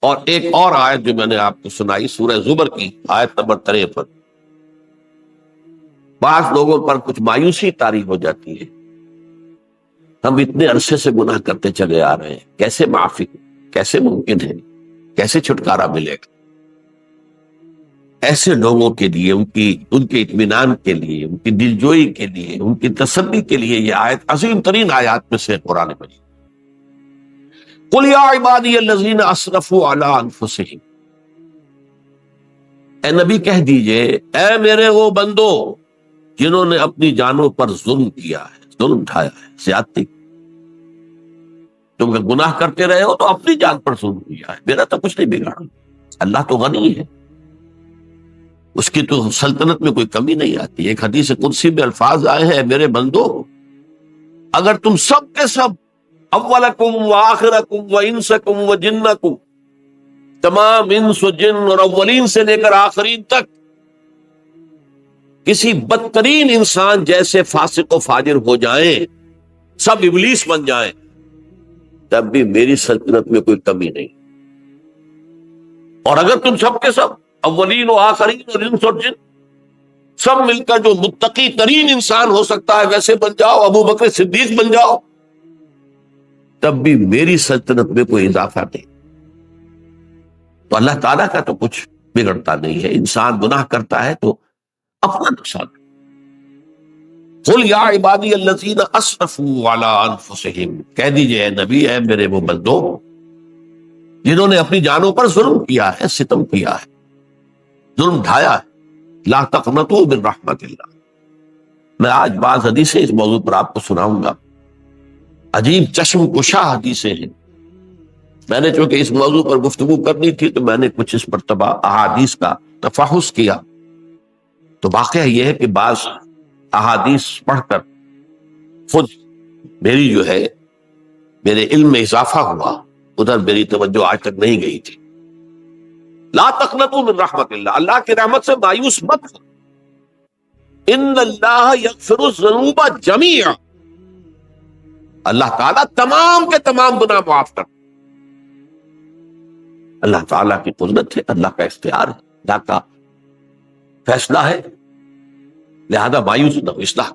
اور ایک اور آیت جو میں نے آپ کو سنائی سورہ زمر کی آیت نمبر 53، بعض لوگوں پر کچھ مایوسی طاری ہو جاتی ہے، ہم اتنے عرصے سے گناہ کرتے چلے آ رہے ہیں، کیسے معافی، کیسے ممکن ہے، کیسے چھٹکارا ملے گا؟ ایسے لوگوں کے لیے، ان کے اطمینان کے لیے، ان کی دلجوئی کے لیے، ان کی تسلی کے لیے یہ آیت عظیم ترین آیات میں سے قرآن مجید۔ قل یا عبادی الذین اسرفوا علی انفسہم، اے نبی کہہ دیجئے اے میرے وہ بندو جنہوں نے اپنی جانوں پر ظلم کیا ہے، ظلم اٹھایا ہے، زیادتی۔ تم اگر گناہ کرتے رہے ہو تو اپنی جان پر ظلم کیا ہے، میرا تو کچھ نہیں بگاڑا، اللہ تو غنی ہے، اس کی تو سلطنت میں کوئی کمی نہیں آتی۔ ایک حدیث قدسی میں الفاظ آئے ہیں، میرے بندو اگر تم سب کے سب، اولکم و آخرکم و انسکم و جنکم، تمام انس و جن اور اولین سے لے کر آخرین تک کسی بدترین انسان جیسے فاسق و فاجر ہو جائیں، سب ابلیس بن جائیں، تب بھی میری سلطنت میں کوئی کمی نہیں۔ اور اگر تم سب کے سب اولین و آخرین اور انس اور جن سب مل کر جو متقی ترین انسان ہو سکتا ہے ویسے بن جاؤ، ابو بکر صدیق بن جاؤ، تب بھی میری سلطنت میں کوئی اضافہ نہیں۔ تو اللہ تعالیٰ کا تو کچھ بگڑتا نہیں ہے، انسان گناہ کرتا ہے تو اپنا نقصان۔ قل یا عبادی الذین اسرفوا علی انفسہم، کہہ دیجئے اے نبی، اے میرے وہ بندو جنہوں نے اپنی جانوں پر ظلم کیا ہے، ستم کیا ہے، ظلم ڈھایا ہے، لا تقنطوا من رحمت اللہ۔ میں آج بعض حدیثیں اس موضوع پر آپ کو سناؤں گا، عجیب چشم کشا حدیثیں ہیں۔ میں نے چونکہ اس موضوع پر گفتگو کرنی تھی تو میں نے کچھ اس مرتبہ احادیث کا تفحص کیا، تو واقعہ یہ ہے کہ بعض احادیث پڑھ کر خود میری جو ہے میرے علم میں اضافہ ہوا، ادھر میری توجہ آج تک نہیں گئی تھی۔ لا تقنطوا من رحمت اللہ، اللہ کی رحمت سے مایوس مت ہو، ان اللہ یغفر الذنوب جميعا، اللہ تعالیٰ تمام کے تمام گناہ معاف کرتا۔ اللہ تعالیٰ کی قدرت ہے، اللہ کا اختیار ہے، اللہ کا فیصلہ ہے، لہذا مایوس نہ ہو، اصلاح۔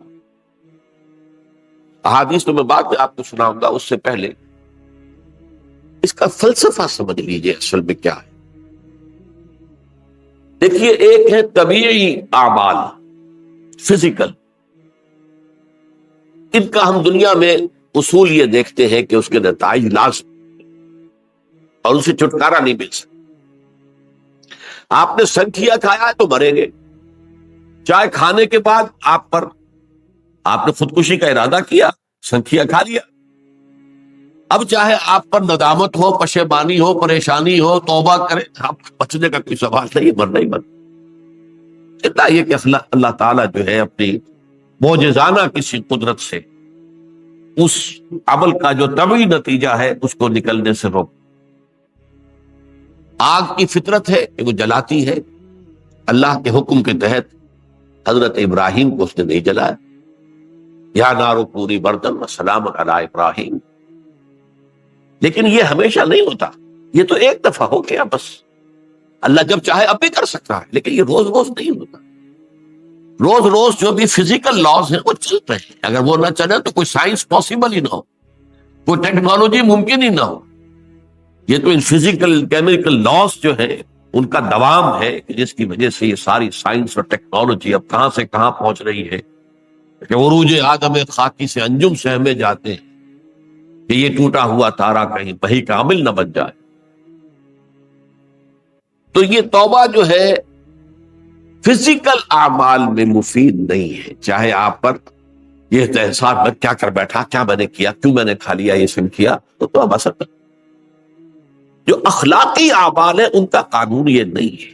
احادیث تو میں بعد میں آپ کو سناؤں گا، اس سے پہلے اس کا فلسفہ سمجھ لیجئے اصل میں کیا ہے۔ دیکھیے، ایک ہے طبیعی اعمال، فزیکل، ان کا ہم دنیا میں اصول یہ دیکھتے ہیں کہ اس کے نتائج لازم اور اسے چھٹکارا نہیں مل سکتا۔ آپ نے سنکھیا کھایا ہے تو مریں گے، چائے کھانے کے بعد آپ نے خودکشی کا ارادہ کیا، سنکھیا کھا لیا، اب چاہے آپ پر ندامت ہو، پشیمانی ہو، پریشانی ہو، توبہ کرے، آپ بچنے کا کوئی سوال نہیں، مرنا ہی مرنا۔ اتنا یہ کہ اللہ تعالیٰ جو ہے اپنی معجزانہ کسی قدرت سے اس عمل کا جو طبعی نتیجہ ہے اس کو نکلنے سے روک۔ آگ کی فطرت ہے کہ وہ جلاتی ہے، اللہ کے حکم کے تحت حضرت ابراہیم کو اس نے نہیں جلایا، یا نار کونی بردن وسلام علی ابراہیم۔ لیکن یہ ہمیشہ نہیں ہوتا، یہ تو ایک دفعہ ہو گیا بس، اللہ جب چاہے اب بھی کر سکتا ہے، لیکن یہ روز روز نہیں ہوتا۔ روز روز جو بھی فزیکل لاز ہیں وہ چل رہے ہیں، اگر وہ نہ چلے تو کوئی سائنس پاسبل ہی نہ ہو، کوئی ٹیکنالوجی ممکن ہی نہ ہو۔ یہ تو ان فزیکل کیمیکل لاز جو ہے ان کا دوام ہے کہ جس کی وجہ سے یہ ساری سائنس اور ٹیکنالوجی اب کہاں سے کہاں پہنچ رہی ہے کہ عروج آدم خاکی سے انجم سے ہمیں جاتے ہیں کہ یہ ٹوٹا ہوا تارا کہیں وہی کامل نہ بن جائے۔ تو یہ توبہ جو ہے فزیکل اعمال میں مفید نہیں ہے، چاہے آپ پر یہ احساس میں کیا کر بیٹھا، کیا میں نے کیا، کیوں میں نے کھا لیا یہ سن کیا، تو توبہ سب۔ جو اخلاقی اعمال ہیں ان کا قانون یہ نہیں ہے،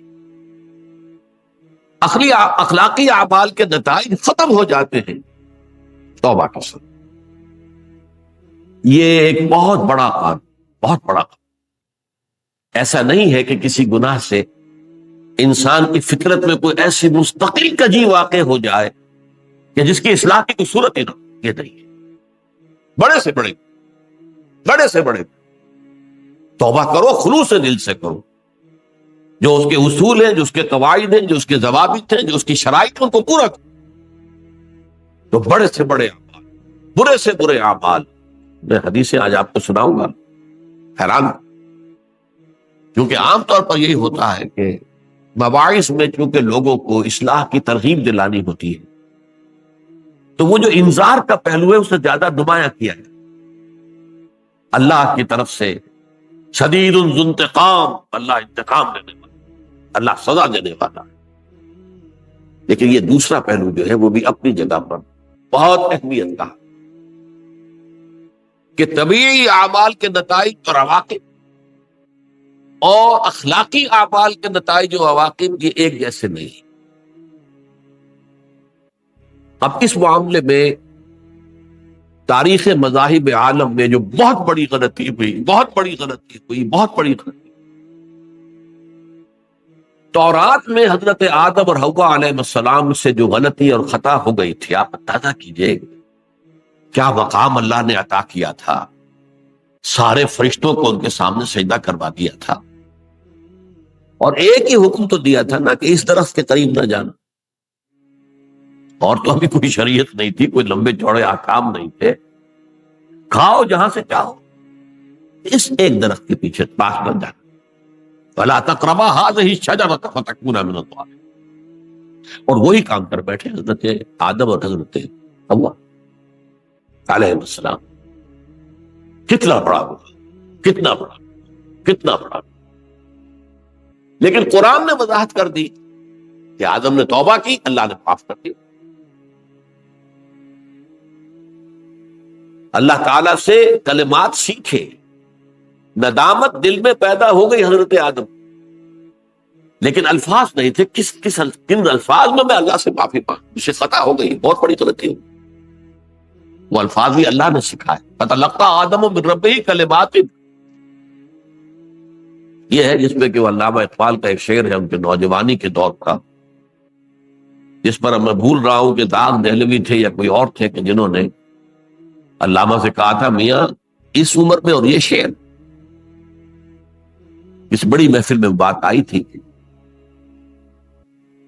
اخلاقی اعمال کے نتائج ختم ہو جاتے ہیں توبہ کے ساتھ۔ یہ ایک بہت بڑا قانون، بہت بڑا قانون۔ ایسا نہیں ہے کہ کسی گناہ سے انسان کی فطرت میں کوئی ایسی مستقل کجی واقع ہو جائے کہ جس کی اصلاح کی کوئی صورت ہی نہ ہو، یہ نہیں ہے۔ بڑے سے بڑے توبہ کرو، خلوص دل سے کرو، جو اس کے اصول ہیں، جو اس کے قواعد ہیں، جو اس کے ضوابط ہیں، جو اس کی شرائط ہیں، ان کو پورا کرو۔ تو بڑے سے بڑے اعمال، برے سے برے اعمال، میں حدیثیں آج آپ کو سناؤں گا، حیران، کیونکہ عام طور پر یہی ہوتا ہے کہ مباحث میں چونکہ لوگوں کو اصلاح کی ترغیب دلانی ہوتی ہے، تو وہ جو انذار کا پہلو ہے اسے زیادہ نمایاں کیا ہے۔ اللہ کی طرف سے شدید ذو انتقام، اللہ انتقام دینے والا، اللہ سزا دینے والا ہے۔ لیکن یہ دوسرا پہلو جو ہے وہ بھی اپنی جگہ پر بہت اہمیت کا، کہ طبیعی اعمال کے نتائج اور عواقب اور اخلاقی اعمال کے نتائج و عواقب یہ ایک جیسے نہیں۔ اب اس معاملے میں تاریخ مذاہب عالم میں جو بہت بڑی غلطی ہوئی، تورات میں حضرت آدم اور حوا علیہ السلام سے جو غلطی اور خطا ہو گئی تھی، آپ اندازہ کیجئے کیا مقام اللہ نے عطا کیا تھا، سارے فرشتوں کو ان کے سامنے سجدہ کروا دیا تھا، اور ایک ہی حکم تو دیا تھا نا کہ اس درخت کے قریب نہ جانا، اور تو ابھی کوئی شریعت نہیں تھی، کوئی لمبے چوڑے احکام نہیں تھے، کھاؤ جہاں سے چاہو، اس ایک درخت کے پیچھے پاس نہ جانا، وَلَا تَقْرَبَا هَٰذِهِ الشَّجَرَةَ فَتَكُونَا مِنَ الظَّالِمِينَ۔ اور وہی کام کر بیٹھے حضرت آدم اور حضرت حوا علیہ السلام۔ کتنا بڑا ہوا، کتنا بڑا، کتنا بڑا۔ لیکن قرآن نے وضاحت کر دی کہ آدم نے توبہ کی، اللہ نے معاف کر دی۔ اللہ تعالیٰ سے کلمات سیکھے، ندامت دل میں پیدا ہو گئی حضرت آدم، لیکن الفاظ نہیں تھے، کن الفاظ میں اللہ سے معافی مانگ، مجھ سے خطا ہو گئی، بہت بڑی غلطی ہوئی، وہ الفاظ بھی اللہ نے سکھائے۔ فَتَلَقَّىٰ آدَمُ مِن رَبِّهِ كَلِمَاتٍ، یہ ہے جس میں کہ وہ علامہ اقبال کا ایک شعر ہے ان کے نوجوانی کے دور کا، جس پر میں بھول رہا ہوں کہ داغ دہلوی تھے یا کوئی اور تھے کہ جنہوں نے علامہ سے کہا تھا، میاں اس عمر میں اور یہ شعر، اس بڑی محفل میں بات آئی تھی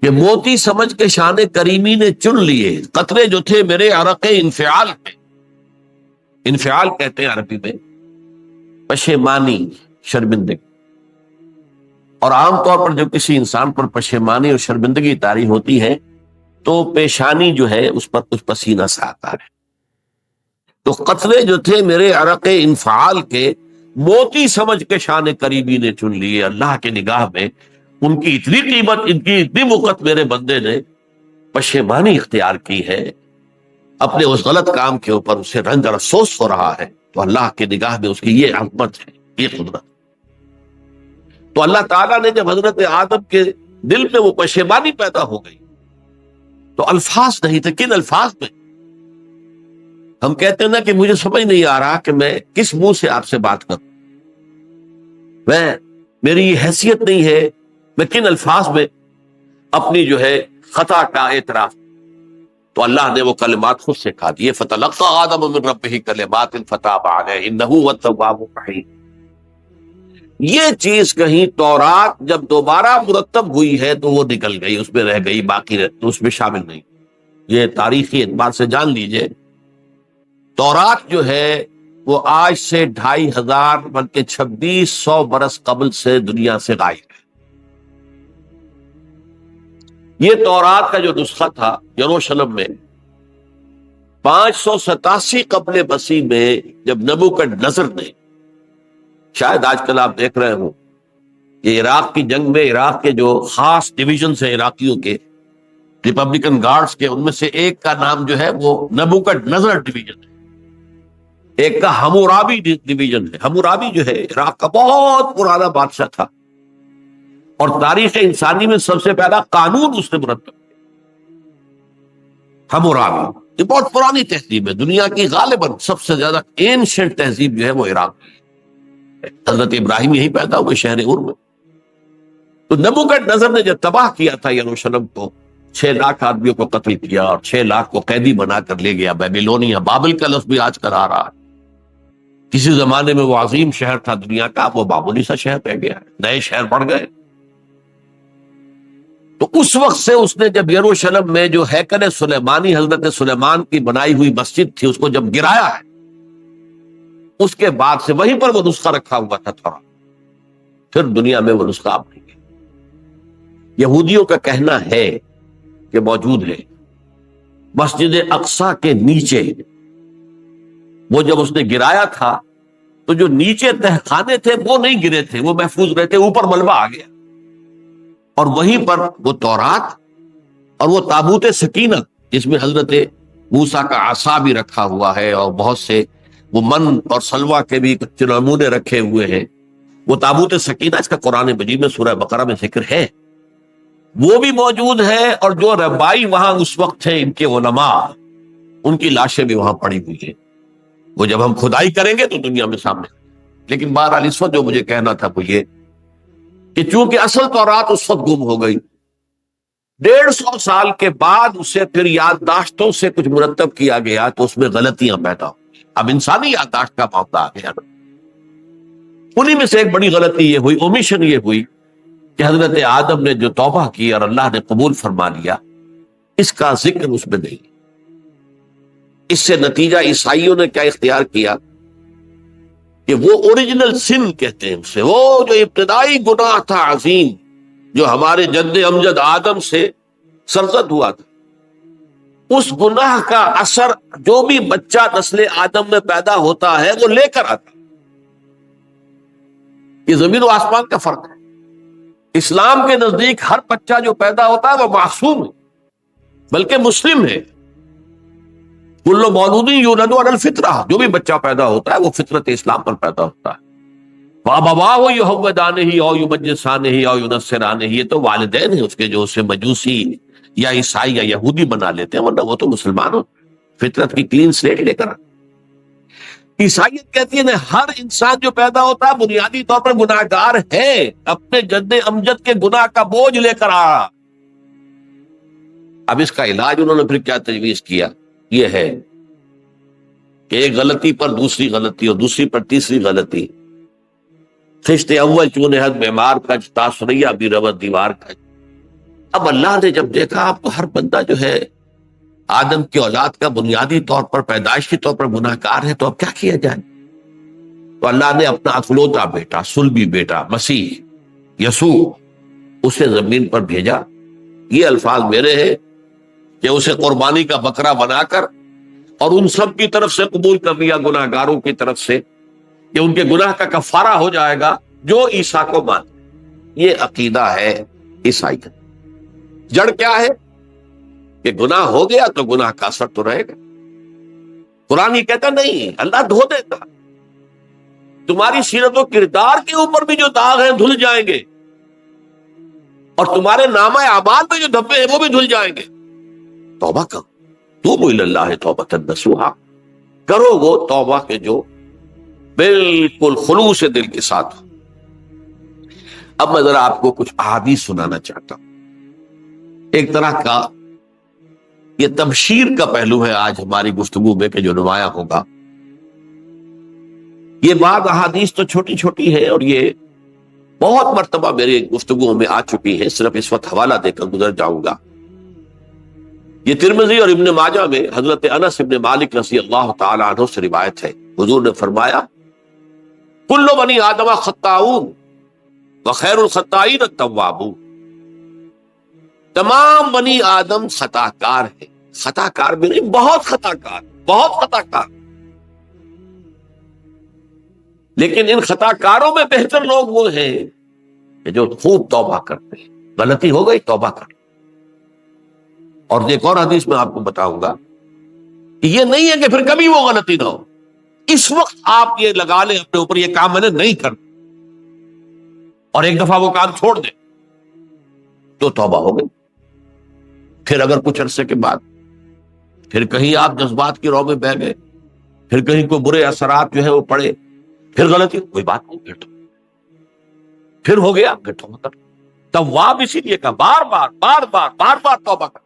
کہ موتی سمجھ کے شان کریمی نے چن لیے قطرے جو تھے میرے عرق انفعال پہ۔ انفعال کہتے ہیں عربی میں پشیمانی، شرمندگی، اور عام طور پر جب کسی انسان پر پشیمانی اور شرمندگی طاری ہوتی ہے تو پیشانی جو ہے اس پر کچھ پسینہ سا آتا ہے۔ تو قطرے جو تھے میرے عرق انفعال کے، موتی سمجھ کے شان کریمی نے چن لیے، اللہ کے نگاہ میں ان کی اتنی قیمت، ان کی اتنی وقت میرے بندے نے پشیمانی اختیار کی ہے اپنے اس غلط کام کے اوپر، اسے رنج اور افسوس ہو رہا ہے، تو اللہ کے نگاہ میں اس کی یہ عظمت ہے، یہ قدرت۔ تو اللہ تعالیٰ نے جب حضرت آدم کے دل میں وہ پشیمانی پیدا ہو گئی تو الفاظ نہیں تھے، کن الفاظ میں؟ ہم کہتے ہیں نا کہ مجھے سمجھ نہیں آ رہا کہ میں کس منہ سے آپ سے بات کروں، میری یہ حیثیت نہیں ہے، میں کن الفاظ میں اپنی جو ہے خطا کا اعتراف۔ تو اللہ نے وہ کلمات خود سے کہا دیے، فَتَلَقَّىٰ آدَمُ مِن رَبِّهِ كَلِمَاتٍ فَتَابَ عَلَيْهِ إِنَّهُ هُوَ التَّوَّابُ الرَّحِيمُ۔ یہ چیز کہیں تورات جب دوبارہ مرتب ہوئی ہے تو وہ نکل گئی، اس میں رہ گئی، باقی اس میں شامل نہیں۔ یہ تاریخی اعتبار سے جان لیجئے، تورات جو ہے وہ آج سے 2500 بلکہ 2600 برس قبل سے دنیا سے غائب ہے۔ یہ تورات کا جو نسخہ تھا یروشلم میں 587 قبل مسیح میں، جب نبوکدنضر نے، شاید آج کل آپ دیکھ رہے ہوں یہ عراق کی جنگ میں عراق کے جو خاص ڈویژنز ہیں عراقیوں کے، ریپبلکن گارڈز کے، ان میں سے ایک کا نام جو ہے وہ نبوکدنضر ڈویژن ہے، ایک کا حمورابی ڈویژن ہے۔ حمورابی جو ہے عراق کا بہت پرانا بادشاہ تھا، اور تاریخ انسانی میں سب سے پہلا قانون اس نے مرتب کیا۔ حمورابی یہ بہت پرانی تہذیب ہے، دنیا کی غالباً سب سے زیادہ اینشنٹ تہذیب جو ہے وہ عراق کی ہے۔ حضرت ابراہیم یہی پیدا ہوئے شہر عور میں۔ تو نبوکدنضر نے جب تباہ کیا تھا یروشلم کو، 6 لاکھ آدمیوں کو قتل کیا اور 6 لاکھ کو قیدی بنا کر لے گیا بیبیلونیا، بابل کا لفظ بھی آج کل آ رہا ہے کسی زمانے میں وہ عظیم شہر تھا دنیا کا، وہ معمولی سا شہر رہ گیا، نئے شہر بڑھ گئے۔ تو اس وقت سے اس نے جب یروشلم میں جو ہیکل سلیمانی حضرت سلیمان کی بنائی ہوئی مسجد تھی اس کو جب گرایا ہے، اس کے بعد سے وہیں پر وہ نسخہ رکھا ہوا تھا تھوڑا، پھر دنیا میں وہ نسخہ اب نہیں ہے۔ یہودیوں کا کہنا ہے کہ موجود ہے مسجد اقصی کے نیچے، وہ جب اس نے گرایا تھا تو جو نیچے تہخانے تھے وہ نہیں گرے تھے، وہ محفوظ رہے تھے، اوپر ملبہ آ گیا، اور وہیں پر وہ تورات اور وہ تابوت سکینہ جس میں حضرت موسیٰ کا عصا بھی رکھا ہوا ہے اور بہت سے وہ من اور سلوہ کے بھی کچھ نمونے رکھے ہوئے ہیں، وہ تابوت سکینہ اس کا قرآن مجید میں سورہ بقرہ میں ذکر ہے، وہ بھی موجود ہے۔ اور جو ربائی وہاں اس وقت تھے ان کے علماء، ان کی لاشیں بھی وہاں پڑی ہوئی ہیں، وہ جب ہم کھدائی کریں گے تو دنیا میں سامنے۔ لیکن بہرحال اس وقت جو مجھے کہنا تھا وہ یہ کہ چونکہ اصل تورات اس وقت گم ہو گئی، 150 سال کے بعد اسے پھر یادداشتوں سے کچھ مرتب کیا گیا تو اس میں غلطیاں پیدا ہو، اب انسانی یادداشت کا معاملہ آ گیا نا۔ انہی میں سے ایک بڑی غلطی یہ ہوئی، اومیشن یہ ہوئی کہ حضرت آدم نے جو توبہ کی اور اللہ نے قبول فرما لیا، اس کا ذکر اس میں نہیں۔ اس سے نتیجہ عیسائیوں نے کیا اختیار کیا کہ وہ اوریجنل سن کہتے ہیں اسے، وہ جو ابتدائی گناہ تھا عظیم جو ہمارے جد امجد آدم سے سرزد ہوا تھا، اس گناہ کا اثر جو بھی بچہ نسل آدم میں پیدا ہوتا ہے وہ لے کر آتا ہے۔ یہ زمین و آسمان کا فرق ہے۔ اسلام کے نزدیک ہر بچہ جو پیدا ہوتا ہے وہ معصوم ہے، بلکہ مسلم ہے۔ کل مولود یولد علی الفطرہ، جو بھی بچہ پیدا ہوتا ہے وہ فطرت اسلام پر پیدا ہوتا ہے۔ وَأَبَوَاهُ يُهَوِّدَانِهِ أَوْ يُمَجِّسَانِهِ أَوْ يُنَصِّرَانِهِ، یہ تو والدین ہیں اس کے جو اسے مجوسی یا عیسائی یا یہودی بنا لیتے ہیں، ورنہ وہ تو مسلمان ہو، فطرت کی کلین سلیٹ لے کر۔ عیسائیت کہتی ہے ہر انسان جو پیدا ہوتا ہے بنیادی طور پر گناہگار ہے، اپنے جد امجد کے گناہ کا بوجھ لے کر آ۔ اب اس کا علاج انہوں نے پھر کیا تجویز کیا، یہ ہے کہ ایک غلطی پر دوسری غلطی اور دوسری پر تیسری غلطی، خشت اول چون حد بیمار کج تاثریہ بھی رود دیوار کج۔ اب اللہ نے جب دیکھا اب تو ہر بندہ جو ہے آدم کی اولاد کا بنیادی طور پر پیدائشی طور پر گناہگار ہے، تو اب کیا کیا جائے؟ تو اللہ نے اپنا اکلوتا بیٹا، صلبی بیٹا مسیح یسوع اسے زمین پر بھیجا۔ یہ الفاظ میرے ہیں کہ اسے قربانی کا بکرا بنا کر اور ان سب کی طرف سے قبول کر لیا، گناہگاروں کی طرف سے، کہ ان کے گناہ کا کفارہ ہو جائے گا جو عیسیٰ کو مانے۔ یہ عقیدہ ہے عیسائی کا۔ جڑ کیا ہے کہ گناہ ہو گیا تو گناہ کا اثر تو رہے گا۔ قرآن یہ کہتا نہیں، اللہ دھو دیتا، تمہاری سیرت و کردار کے اوپر بھی جو داغ ہیں دھل جائیں گے، اور تمہارے نامہ اعمال میں جو دھبے ہیں وہ بھی دھل جائیں گے۔ توبہ کرو، توبوا الی اللہ توبۃ نصوحا، کرو وہ توبہ کے جو بالکل خلوص دل کے ساتھ ہو۔ اب میں ذرا آپ کو کچھ احادیث سنانا چاہتا ہوں۔ ایک طرح کا یہ تبشیر کا پہلو ہے آج ہماری گفتگو میں کہ جو نمایاں ہوگا۔ یہ بعض احادیث تو چھوٹی چھوٹی ہے اور یہ بہت مرتبہ میرے گفتگو میں آ چکی ہے، صرف اس وقت حوالہ دے کر گزر جاؤں گا۔ یہ ترمذی اور ابن ماجہ میں حضرت انس ابن مالک رضی اللہ تعالی عنہ سے روایت ہے، حضور نے فرمایا کل بنی آدم خطاؤون وخیر الخطائین التوابون، تمام بنی آدم خطا کار ہے، خطا کار بھی نہیں، بہت خطا کار، بہت خطا کار، لیکن ان خطا کاروں میں بہتر لوگ وہ ہیں کہ جو خوب توبہ کرتے ہیں۔ غلطی ہو گئی توبہ کر۔ اور ایک اور حدیث میں آپ کو بتاؤں گا کہ یہ نہیں ہے کہ پھر کبھی وہ غلطی نہ ہو، اس وقت آپ یہ لگا لیں اپنے اوپر یہ کام میں نے نہیں کرنا، اور ایک دفعہ وہ کام چھوڑ دیں تو توبہ ہو گئی۔ پھر اگر کچھ عرصے کے بعد پھر کہیں آپ جذبات کی رو میں بہ گئے، پھر کہیں کوئی برے اثرات جو ہے وہ پڑے، پھر غلطی، کوئی بات نہیں، پھر ہو گیا، پھر توبہ کر۔ تواب اسی لیے کہا بار بار بار بار بار بار توبہ کر۔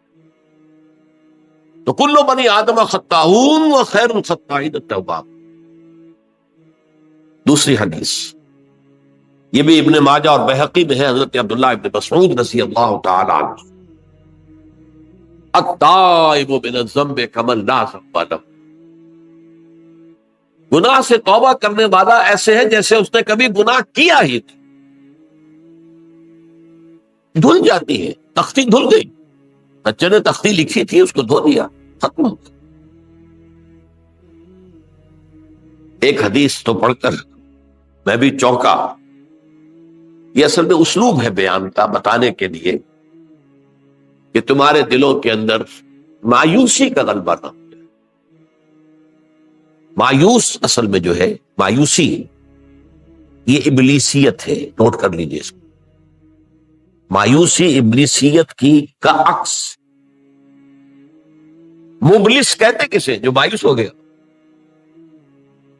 تو کل بنی آدم خطاؤون وخیر الخطائین التواب۔ دوسری حدیث یہ بھی ابن ماجہ اور بہقی میں ہے، حضرت عبداللہ ابن مسعود رضی اللہ تعالی عنہ، التائب من الذنب کمن لا ذنب له، گناہ سے توبہ کرنے والا ایسے ہے جیسے اس نے کبھی گناہ کیا ہی تھا۔ دھل جاتی ہے، تختی دھل گئی، بچے نے تختی لکھی تھی اس کو دھو دیا، ختم ہو گیا۔ ایک حدیث تو پڑھ کر میں بھی چونکا، یہ اصل میں اسلوب ہے بیان کا، بتانے کے لیے کہ تمہارے دلوں کے اندر مایوسی کا غلبہ نہ ہو جائے۔ مایوس اصل میں جو ہے مایوسی، یہ ابلیسیت ہے، نوٹ کر لیجیے اس کو۔ مایوسی ابلیسیت کی کا عکس۔ مبلس کہتے کسے؟ جو مایوس ہو گیا۔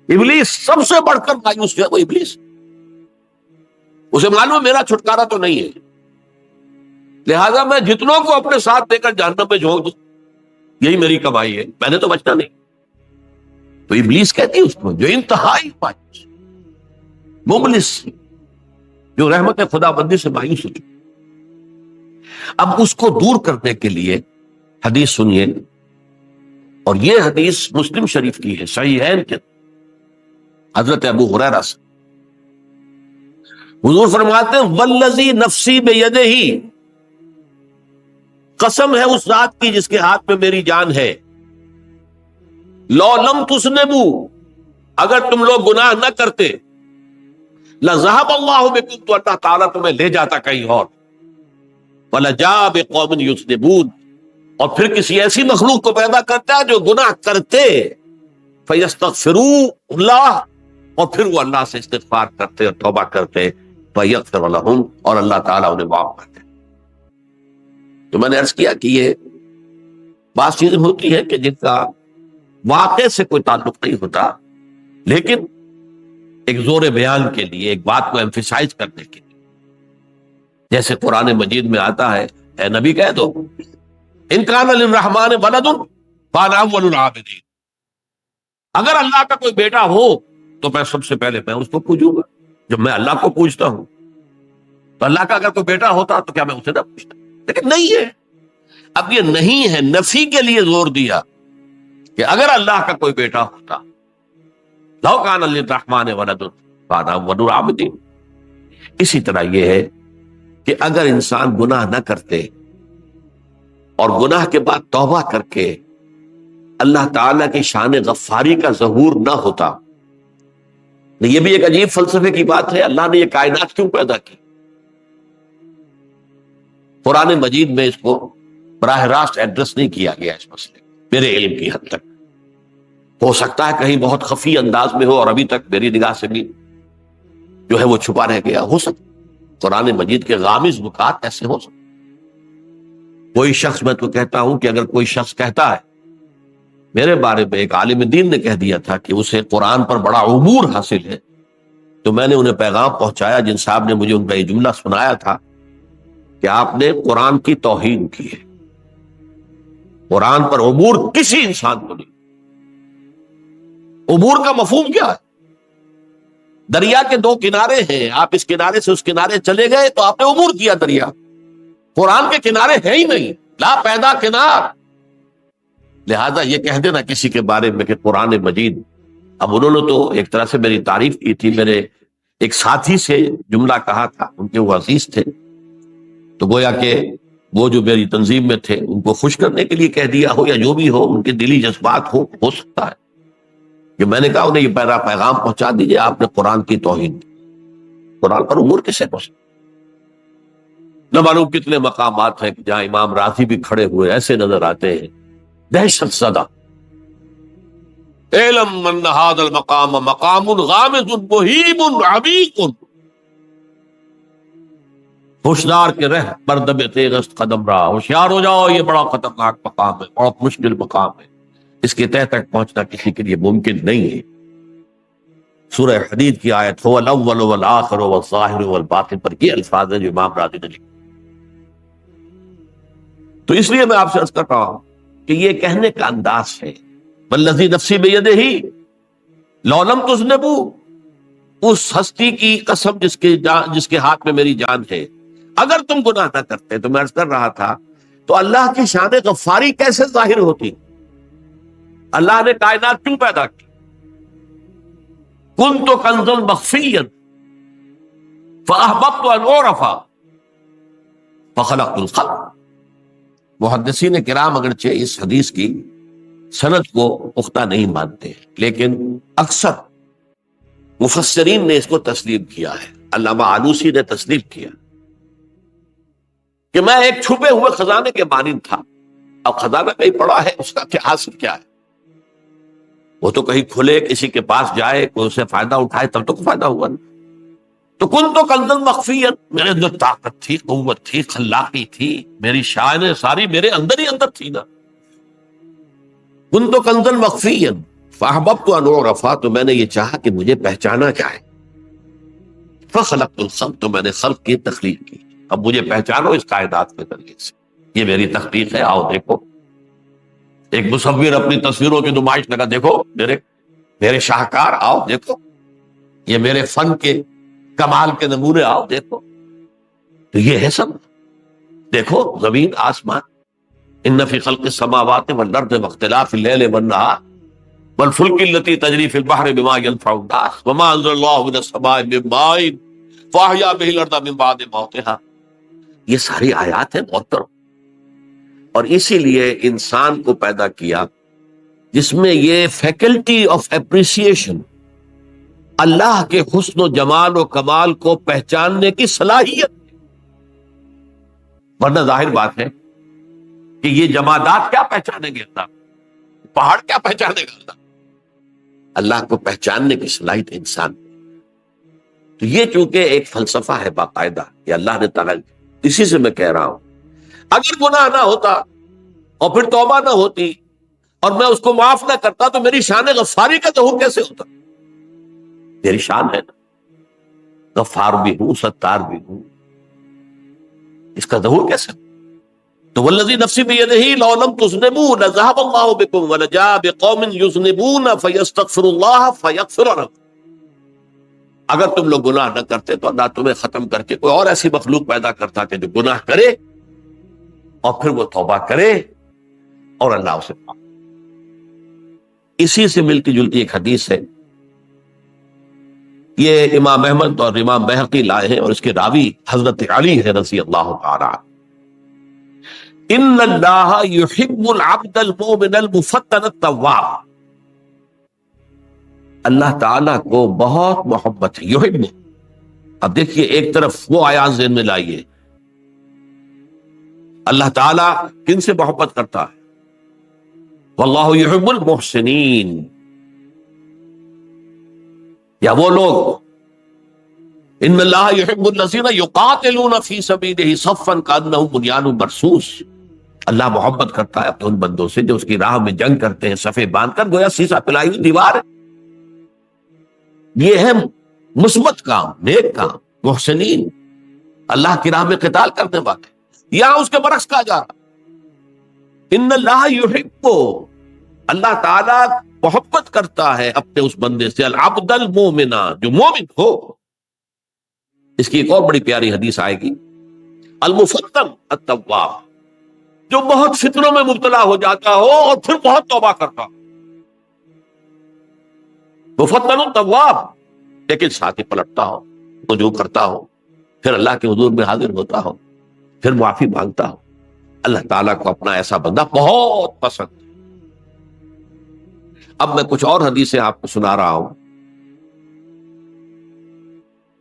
ابلیس سب سے بڑھ کر مایوس جو ہے وہ ابلیس، اسے معلوم ہے میرا چھٹکارا تو نہیں ہے، لہذا میں جتنوں کو اپنے ساتھ لے کر جہنم میں جھونک دوں، یہی میری کمائی ہے، میں نے تو بچنا نہیں۔ تو ابلیس کہتی ہے اس کو جو انتہائی مایوس، مبلس، جو رحمت خدا بندی سے مایوس ہو چکا۔ اب اس کو دور کرنے کے لیے حدیث سنیے، اور یہ حدیث مسلم شریف کی ہے، صحیحین کے، حضرت ابو ہریرہ سے حضور فرماتے ہیں والذی نفسی بیدہ، قسم ہے اس ذات کی جس کے ہاتھ میں میری جان ہے، لو لم تذنبوا، اگر تم لوگ گناہ نہ کرتے، لذهب اللہ بکم، تو اللہ تعالیٰ تمہیں لے جاتا کہیں اور، وَلَجَاءَ بِقَوْمٍ يُذْنِبُونَ، اور پھر کسی ایسی مخلوق کو پیدا کرتا ہے جو گناہ کرتے، فَيَسْتَغْفِرُوا اللَّهَ، اور پھر وہ اللہ سے استغفار کرتے اور توبہ کرتے، فَيَغْفِرُ لَهُمْ، اور اللہ تعالیٰ انہیں معاف کرتے۔ تو میں نے عرض کیا کہ یہ بعض چیزیں ہوتی ہے کہ جن کا واقع سے کوئی تعلق نہیں ہوتا، لیکن ایک زور بیان کے لیے، ایک بات کو ایمفیسائز کرنے کے لیے، جیسے قرآن مجید میں آتا ہے، اے نبی کہہ دو ان کان للرحمن ولد فانا اول العابدین، اگر اللہ کا کوئی بیٹا ہو تو میں سب سے پہلے میں اس کو پوجوں گا۔ جب میں اللہ کو پوجتا ہوں تو اللہ کا اگر کوئی بیٹا ہوتا تو کیا میں اسے نہ پوچھتا؟ لیکن نہیں ہے۔ اب یہ نہیں ہے، نفی کے لیے زور دیا کہ اگر اللہ کا کوئی بیٹا ہوتا، لو کان للرحمن ولد فانا اول العابدین۔ اسی طرح یہ ہے کہ اگر انسان گناہ نہ کرتے اور گناہ کے بعد توبہ کر کے اللہ تعالیٰ کی شان غفاری کا ظہور نہ ہوتا، یہ بھی ایک عجیب فلسفے کی بات ہے، اللہ نے یہ کائنات کیوں پیدا کی؟ قرآن مجید میں اس کو براہ راست ایڈریس نہیں کیا گیا اس مسئلے، میرے علم کی حد تک، ہو سکتا ہے کہیں بہت خفی انداز میں ہو اور ابھی تک میری نگاہ سے بھی جو ہے وہ چھپا رہ گیا، ہو سکتا قرآن مجید کے غامض نکات ایسے ہو سکتے۔ کوئی شخص، میں تو کہتا ہوں کہ اگر کوئی شخص کہتا ہے، میرے بارے میں ایک عالم دین نے کہہ دیا تھا کہ اسے قرآن پر بڑا عبور حاصل ہے، تو میں نے انہیں پیغام پہنچایا، جن صاحب نے مجھے ان کا یہ جملہ سنایا تھا کہ آپ نے قرآن کی توہین کی ہے، قرآن پر عبور کسی انسان کو نہیں۔ عبور کا مفہوم کیا ہے؟ دریا کے دو کنارے ہیں، آپ اس کنارے سے اس کنارے چلے گئے تو آپ نے عبور کیا دریا۔ قرآن کے کنارے ہیں ہی نہیں، لا پیدا کنار۔ لہذا یہ کہہ دینا کسی کے بارے میں کہ قرآن مجید، اب انہوں نے تو ایک طرح سے میری تعریف کی تھی، میرے ایک ساتھی سے جملہ کہا تھا، ان کے وہ عزیز تھے، تو گویا کہ وہ جو میری تنظیم میں تھے ان کو خوش کرنے کے لیے کہہ دیا ہو، یا جو بھی ہو، ان کے دلی جذبات ہو سکتا ہے کہ میں نے کہا انہیں یہ پہلا پیغام پہنچا دیجئے، آپ نے قرآن کی توہین کی۔ قرآن پر عبور کسے پہنچا؟ نہ معلوم کتنے مقامات ہیں جہاں امام راضی بھی کھڑے ہوئے ایسے نظر آتے ہیں، دہشت زدہ، اعلم من ھذا المقام مقام غامض مہیب عمیق، ہوشیار کے رہ بردب تیغست قدم رہا، ہوشیار ہو جاؤ، یہ بڑا خطرناک مقام ہے، بہت مشکل مقام ہے، اس کے تہ تک پہنچنا کسی کے لیے ممکن نہیں ہے۔ سورہ حدید کی آیت هو الاول والآخر والظاہر والباطن پر یہ الفاظ ہیں جو امام راضی نے لکھے۔ تو اس لیے میں آپ سے عرض کر رہا ہوں کہ یہ کہنے کا انداز ہے، والذی نفسی بیدہ لو لم تذنبوا، اس ہستی کی قسم جس کے ہاتھ میں میری جان ہے، اگر تم گناہ نہ کرتے، تو میں عرض کر رہا تھا، تو اللہ کی شان غفاری کیسے ظاہر ہوتی؟ اللہ نے کائنات کیوں پیدا کی؟ کنت کنزا مخفیا فاحببت ان اعرف فخلقت الخلق۔ محدثین کرام اگرچہ اس حدیث کی سند کو پختہ نہیں مانتے، لیکن اکثر مفسرین نے اس کو تسلیم کیا ہے۔ علامہ آلوسی نے تسلیم کیا کہ میں ایک چھپے ہوئے خزانے کے مانند تھا۔ اب خزانہ کہیں پڑا ہے، اس کا کیا حاصل کیا ہے؟ وہ تو کہیں کھلے، کسی کے پاس جائے، کوئی اسے فائدہ اٹھائے، تب تو کوئی فائدہ ہوا نا۔ تو کن تو کنزا مخفیا، میرے اندر طاقت تھی، قوت تھی، خلاقی تھی، میری شان ساری میرے اندر ہی اندر تھی نا۔ کن تو کنزا مخفیا فاحببت ان اعرف، تو میں نے یہ چاہا کہ مجھے پہچانا جائے۔ فخلقت الخلق، تو میں نے خلق کی تخلیق کی۔ اب مجھے پہچانو اس کائنات کے ذریعے سے، یہ میری تخلیق ہے، آؤ دیکھو۔ ایک مصور اپنی تصویروں کی نمائش لگا، دیکھو میرے شاہکار، آؤ دیکھو، یہ میرے فن کے کمال کے نمونے، آؤ دیکھو۔ تو یہ ہے سب، دیکھو زمین آسمان، ان فی خلق السماوات والارض واختلاف اللیل والنہار والفلک التی تجری فی البحر بما ینفع الناس وما انزل اللہ من السماء من ماء فاحیا به الارض من بعد موتها۔ یہ ساری آیات ہیں محترم، اور اسی لیے انسان کو پیدا کیا جس میں یہ فیکلٹی آف اپریسیشن، اللہ کے حسن و جمال و کمال کو پہچاننے کی صلاحیت۔ ورنہ ظاہر بات ہے کہ یہ جمادات کیا پہچانیں گے اللہ، پہاڑ کیا پہچانے گا اللہ؟ اللہ کو پہچاننے کی صلاحیت انسان۔ تو یہ چونکہ ایک فلسفہ ہے باقاعدہ کہ اللہ نے تعالیٰ، اسی سے میں کہہ رہا ہوں اگر گناہ نہ ہوتا اور پھر توبہ نہ ہوتی اور میں اس کو معاف نہ کرتا، تو میری شان غفاری کا ظہور کیسے ہوتا؟ میری شان ہے نا، غفار بھی ہوں، ستار بھی ہوں، اس کا ظہور کیسے؟ تو والذی نفسی بیدہ لو لم تذنبوا لذهب اللہ بکم ولجاء بقوم یذنبون فیستغفروا اللہ فیغفر لهم۔ اگر تم لوگ گناہ نہ کرتے تو اللہ تمہیں ختم کر کے کوئی اور ایسی مخلوق پیدا کرتا کہ جو گناہ کرے اور پھر وہ توبہ کرے اور اللہ اسے معاف۔ اسی سے ملتی جلتی ایک حدیث ہے، یہ امام احمد اور امام بہقی لائے ہیں، اور اس کے راوی حضرت علی ہے رضی اللہ تعالی۔ ان اللہ یحب العبد المؤمن المفتن التواب، اللہ تعالیٰ کو بہت محبت ہے، یحب۔ اب دیکھیے ایک طرف وہ آیات ذہن میں لائیے، اللہ تعالیٰ کن سے محبت کرتا ہے؟ واللہ یحب المحسنین، یا وہ لوگ ان اللہ یحب الذین یقاتلون فی سبیلہ صفا کانہم بنیان مرصوص، اللہ محبت کرتا ہے اپنے ان بندوں سے جو اس کی راہ میں جنگ کرتے ہیں صفے باندھ کر، گویا سیسا پلائی ہوئی دیوار ہے۔ یہ ہے مثبت کام، نیک کام، محسنین، اللہ کی راہ میں قتال کرنے والے۔ یہاں اس کے برعکس کہا جا رہا، ان اللہ یحب، اللہ تعالیٰ محبت کرتا ہے اپنے اس بندے سے، العبد المومن، جو مومن ہو۔ اس کی ایک اور بڑی پیاری حدیث آئے گی، المفتن التواب، جو بہت فتنوں میں مبتلا ہو جاتا ہو اور پھر بہت توبہ کرتا ہو، مفتن التواب، لیکن ساتھ ہی پلٹتا ہو، رجوع کرتا ہو، پھر اللہ کے حضور میں حاضر ہوتا ہو، پھر معافی مانگتا ہو۔ اللہ تعالیٰ کو اپنا ایسا بندہ بہت پسند ہے۔ اب میں کچھ اور حدیثیں آپ کو سنا رہا ہوں۔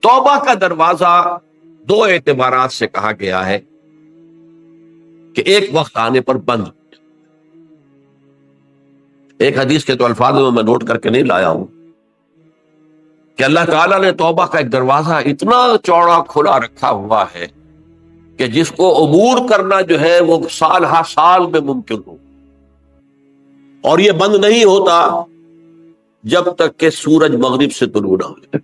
توبہ کا دروازہ دو اعتبارات سے کہا گیا ہے کہ ایک وقت آنے پر بند۔ ایک حدیث کے تو الفاظ میں نوٹ کر کے نہیں لایا ہوں کہ اللہ تعالیٰ نے توبہ کا ایک دروازہ اتنا چوڑا کھلا رکھا ہوا ہے کہ جس کو عبور کرنا جو ہے وہ سال ہر سال میں ممکن ہو، اور یہ بند نہیں ہوتا جب تک کہ سورج مغرب سے طلوع نہ ہو جائے۔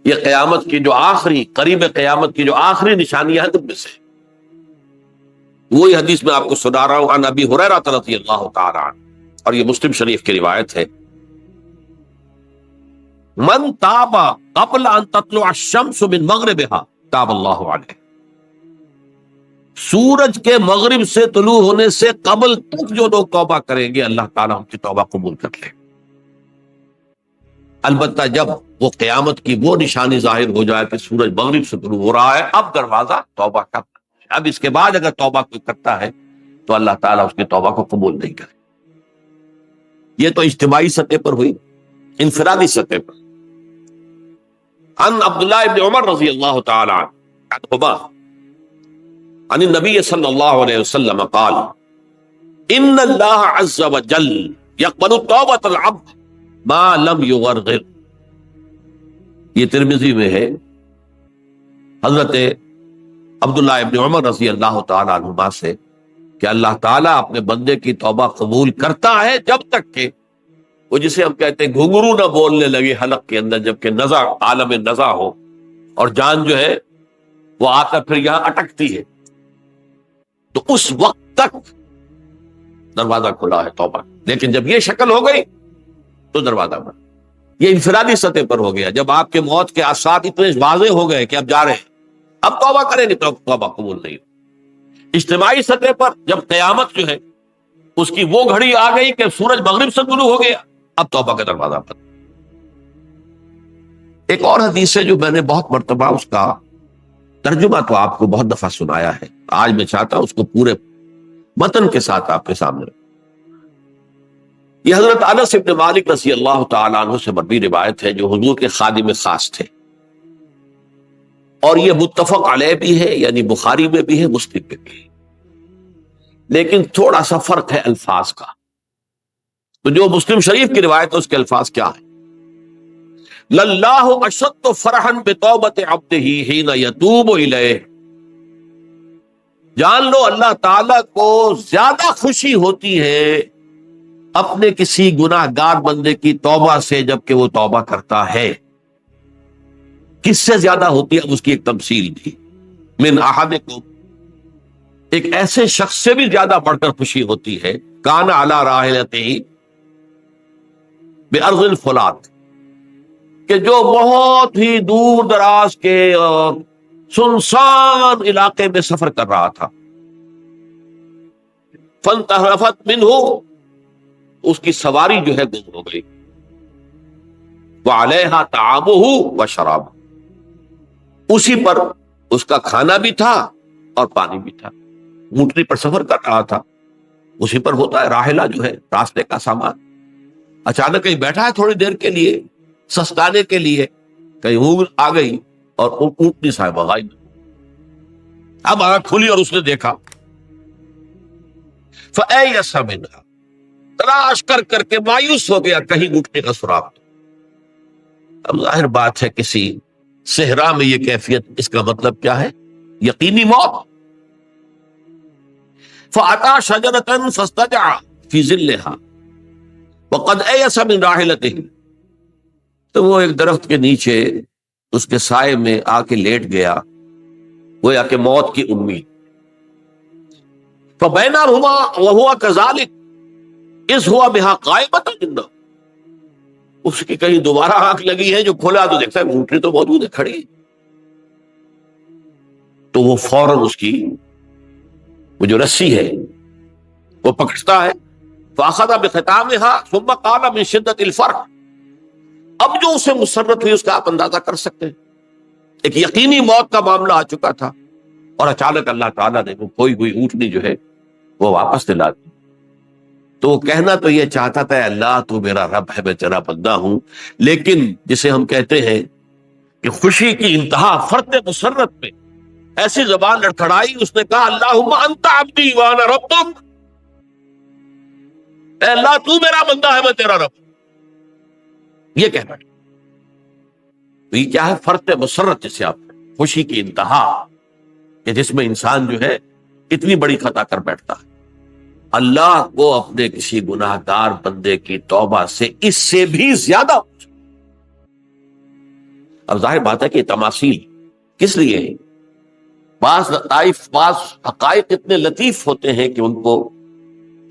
یہ قیامت کی جو آخری، قریب قیامت کی جو آخری نشانیاں ہیں، تم میں سے وہی حدیث میں آپ کو سنا رہا ہوں، عن ابی ہریرہ رضی اللہ تعالی عنہ، اور یہ مسلم شریف کی روایت ہے۔ من تاب قبل ان تطلع الشمس من مغربها تاب اللہ علیہ، سورج کے مغرب سے طلوع ہونے سے قبل تک جو لوگ توبہ کریں گے اللہ تعالیٰ ان کی توبہ قبول کر لے۔ البتہ جب وہ قیامت کی وہ نشانی ظاہر ہو جائے کہ سورج مغرب سے طلوع ہو رہا ہے، اب دروازہ توبہ کا، اب اس کے بعد اگر توبہ کوئی کرتا ہے تو اللہ تعالیٰ اس کی توبہ کو قبول نہیں کرے۔ یہ تو اجتماعی سطح پر ہوئی، انفرادی سطح پر۔ عن عبداللہ ابن عمر رضی اللہ تعالی عنہما عن النبی صلی اللہ علیہ وسلم قال ان اللہ عز وجل یقبل توبۃ العبد ما لم یغرغر۔ یہ ترمذی میں ہے، حضرت عبداللہ ابن عمر رضی اللہ تعالی عنہما سے کہ اللہ تعالیٰ اپنے بندے کی توبہ قبول کرتا ہے جب تک کہ وہ جسے ہم کہتے ہیں گھنگرو نہ بولنے لگے حلق کے اندر، جبکہ نزع، عالم نزع ہو اور جان جو ہے وہ آتا پھر یہاں اٹکتی ہے، تو اس وقت تک دروازہ کھلا ہے توبہ۔ لیکن جب یہ شکل ہو گئی تو دروازہ بند۔ یہ انفرادی سطح پر ہو گیا، جب آپ کے موت کے آثار اتنے واضح ہو گئے کہ اب جا رہے ہیں، اب توبہ کریں گے تو توبہ قبول نہیں۔ اجتماعی سطح پر جب قیامت جو ہے اس کی وہ گھڑی آ گئی کہ سورج مغرب سے طلوع ہو گیا، اب توبہ کا دروازہ بند۔ ایک اور حدیث ہے جو میں نے بہت مرتبہ اس کا ترجمہ تو آپ کو بہت دفعہ سنایا ہے، آج میں چاہتا ہوں اس کو پورے متن کے ساتھ آپ کے سامنے رکھوں۔ یہ حضرت انس بن مالک رضی اللہ تعالیٰ عنہ سے مروی روایت ہے، جو حضور کے خادم خاص تھے، اور یہ متفق علیہ بھی ہے، یعنی بخاری میں بھی ہے، مسلم میں بھی ہے، لیکن تھوڑا سا فرق ہے الفاظ کا۔ تو جو مسلم شریف کی روایت ہے اس کے الفاظ کیا ہے؟ للہ اشد فرحا بتوبۃ عبدہ حین یتوب الیہ۔ جان لو اللہ تعالیٰ کو زیادہ خوشی ہوتی ہے اپنے کسی گناہ گار بندے کی توبہ سے جبکہ وہ توبہ کرتا ہے۔ کس سے زیادہ ہوتی ہے؟ اب اس کی ایک تمثیل بھی، من احدکم، ایک ایسے شخص سے بھی زیادہ بڑھ کر خوشی ہوتی ہے، کان علی راحلتہ بارض الفلات، کہ جو بہت ہی دور دراز کے اور سنسان علاقے میں سفر کر رہا تھا، فانتحرفت منہ، اس کی سواری جو ہے گم ہو گئی، وعلیہا طعامہ وشرابہ، اسی پر اس کا کھانا بھی تھا اور پانی بھی تھا، اونٹنی پر سفر کر رہا تھا، اسی پر ہوتا ہے راحلہ جو ہے راستے کا سامان، اچانک کہیں بیٹھا ہے تھوڑی دیر کے لیے سستانے کے لیے، کہیں اونٹ آ گئی اور اونٹنی صاحبہ غائب۔ اب آنکھ کھلی اور اس نے دیکھا، فَأَيَّسَ مِنْهَا، تلاش کر کر کے مایوس ہو گیا، کہیں اونٹنے کا سراغ۔ اب ظاہر بات ہے کسی صحرا میں یہ کیفیت، اس کا مطلب کیا ہے؟ یقینی موت۔ فَأَتَى شَجَرَةً فَاسْتَجَعَ فِي ظِلِّهَا وَقَدْ أَيَسَ مِنْ رَاحِلَتِهِ، تو وہ ایک درخت کے نیچے اس کے سائے میں آ کے لیٹ گیا، گویا کہ موت کی امید۔ فَبَيْنَهُمَا وَهُوَ كَذَلِكَ إِذْ هُوَ بِهَا قَائِمَةٌ عِندَهُ، اس کی کہیں دوبارہ آنکھ لگی ہے، جو کھولا تو دیکھتا ہے اونٹنی تو موجود ہے، کھڑی، تو وہ فوراً اس کی وہ جو رسی ہے وہ پکڑتا ہے، فَأَخَذَ بِخِتَامِهَا ثُمَّ قَالَ مِن شِدَّةِ الْفَرْحِ، اب جو اسے مسرت ہوئی اس کا آپ اندازہ کر سکتے ہیں، ایک یقینی موت کا معاملہ آ چکا تھا، اور اچانک اللہ تعالیٰ نے وہ کھوئی ہوئی اونٹنی جو ہے وہ واپس دلا دی۔ تو وہ کہنا تو یہ چاہتا تھا، اللہ تو میرا رب ہے، میں تیرا بندہ ہوں، لیکن جسے ہم کہتے ہیں کہ خوشی کی انتہا فرط مسرت میں ایسی زبان لڑکھڑائی، اس نے کہا اللہم انت عبدی وانا ربک، اے اللہ تو میرا بندہ ہے، میں تیرا رب۔ یہ کہنا تو یہ کیا ہے؟ فرط مسرت، جسے آپ خوشی کی انتہا، کہ جس میں انسان جو ہے اتنی بڑی خطا کر بیٹھتا ہے۔ اللہ کو اپنے کسی گناہ گار بندے کی توبہ سے اس سے بھی زیادہ۔ اب ظاہر بات ہے کہ تماثیل کس لیے ہے؟ بعض لطائف، بعض حقائق اتنے لطیف ہوتے ہیں کہ ان کو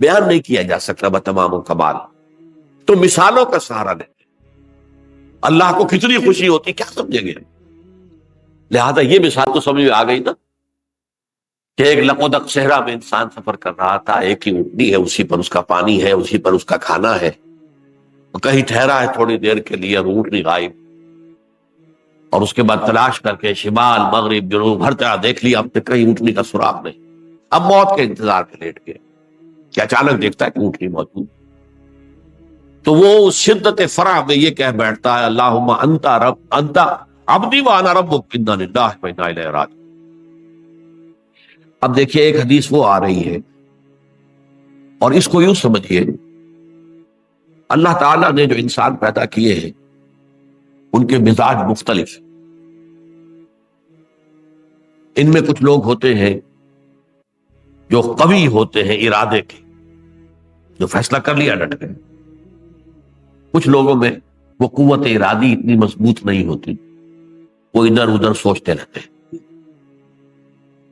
بیان نہیں کیا جا سکتا بتمام و کمال، تو مثالوں کا سہارا لیتے۔ اللہ کو کتنی خوشی ہوتی کیا سمجھیں گے؟ لہذا یہ مثال تو سمجھ میں آ گئی نا کہ ایک لقودق صحرا میں انسان سفر کر رہا تھا، ایک ہی اونٹنی ہے، اسی پر اس کا پانی ہے، اسی پر اس کا کھانا ہے، کہیں ٹھہرا ہے تھوڑی دیر کے لیے، اونٹنی غائب، اور اس کے بعد تلاش کر کے شمال مغرب جنوب ہر طرح دیکھ لیا، اب تک کہیں اونٹنی کا سراغ نہیں۔ اب موت کے انتظار پہ لیٹ گئے کہ اچانک دیکھتا ہے کہ اونٹنی موجود، تو وہ شدت فرح میں یہ کہہ بیٹھتا ہے اللہم انت رب انت عبدی وانا ربک انا للہ و انا الیہ راجعون۔ اب دیکھیے ایک حدیث وہ آ رہی ہے، اور اس کو یوں سمجھیے اللہ تعالیٰ نے جو انسان پیدا کیے ہیں ان کے مزاج مختلف، ان میں کچھ لوگ ہوتے ہیں جو قوی ہوتے ہیں ارادے کے، جو فیصلہ کر لیا ڈٹ گئے، کچھ لوگوں میں وہ قوت ارادی اتنی مضبوط نہیں ہوتی، وہ ادھر ادھر سوچتے رہتے ہیں،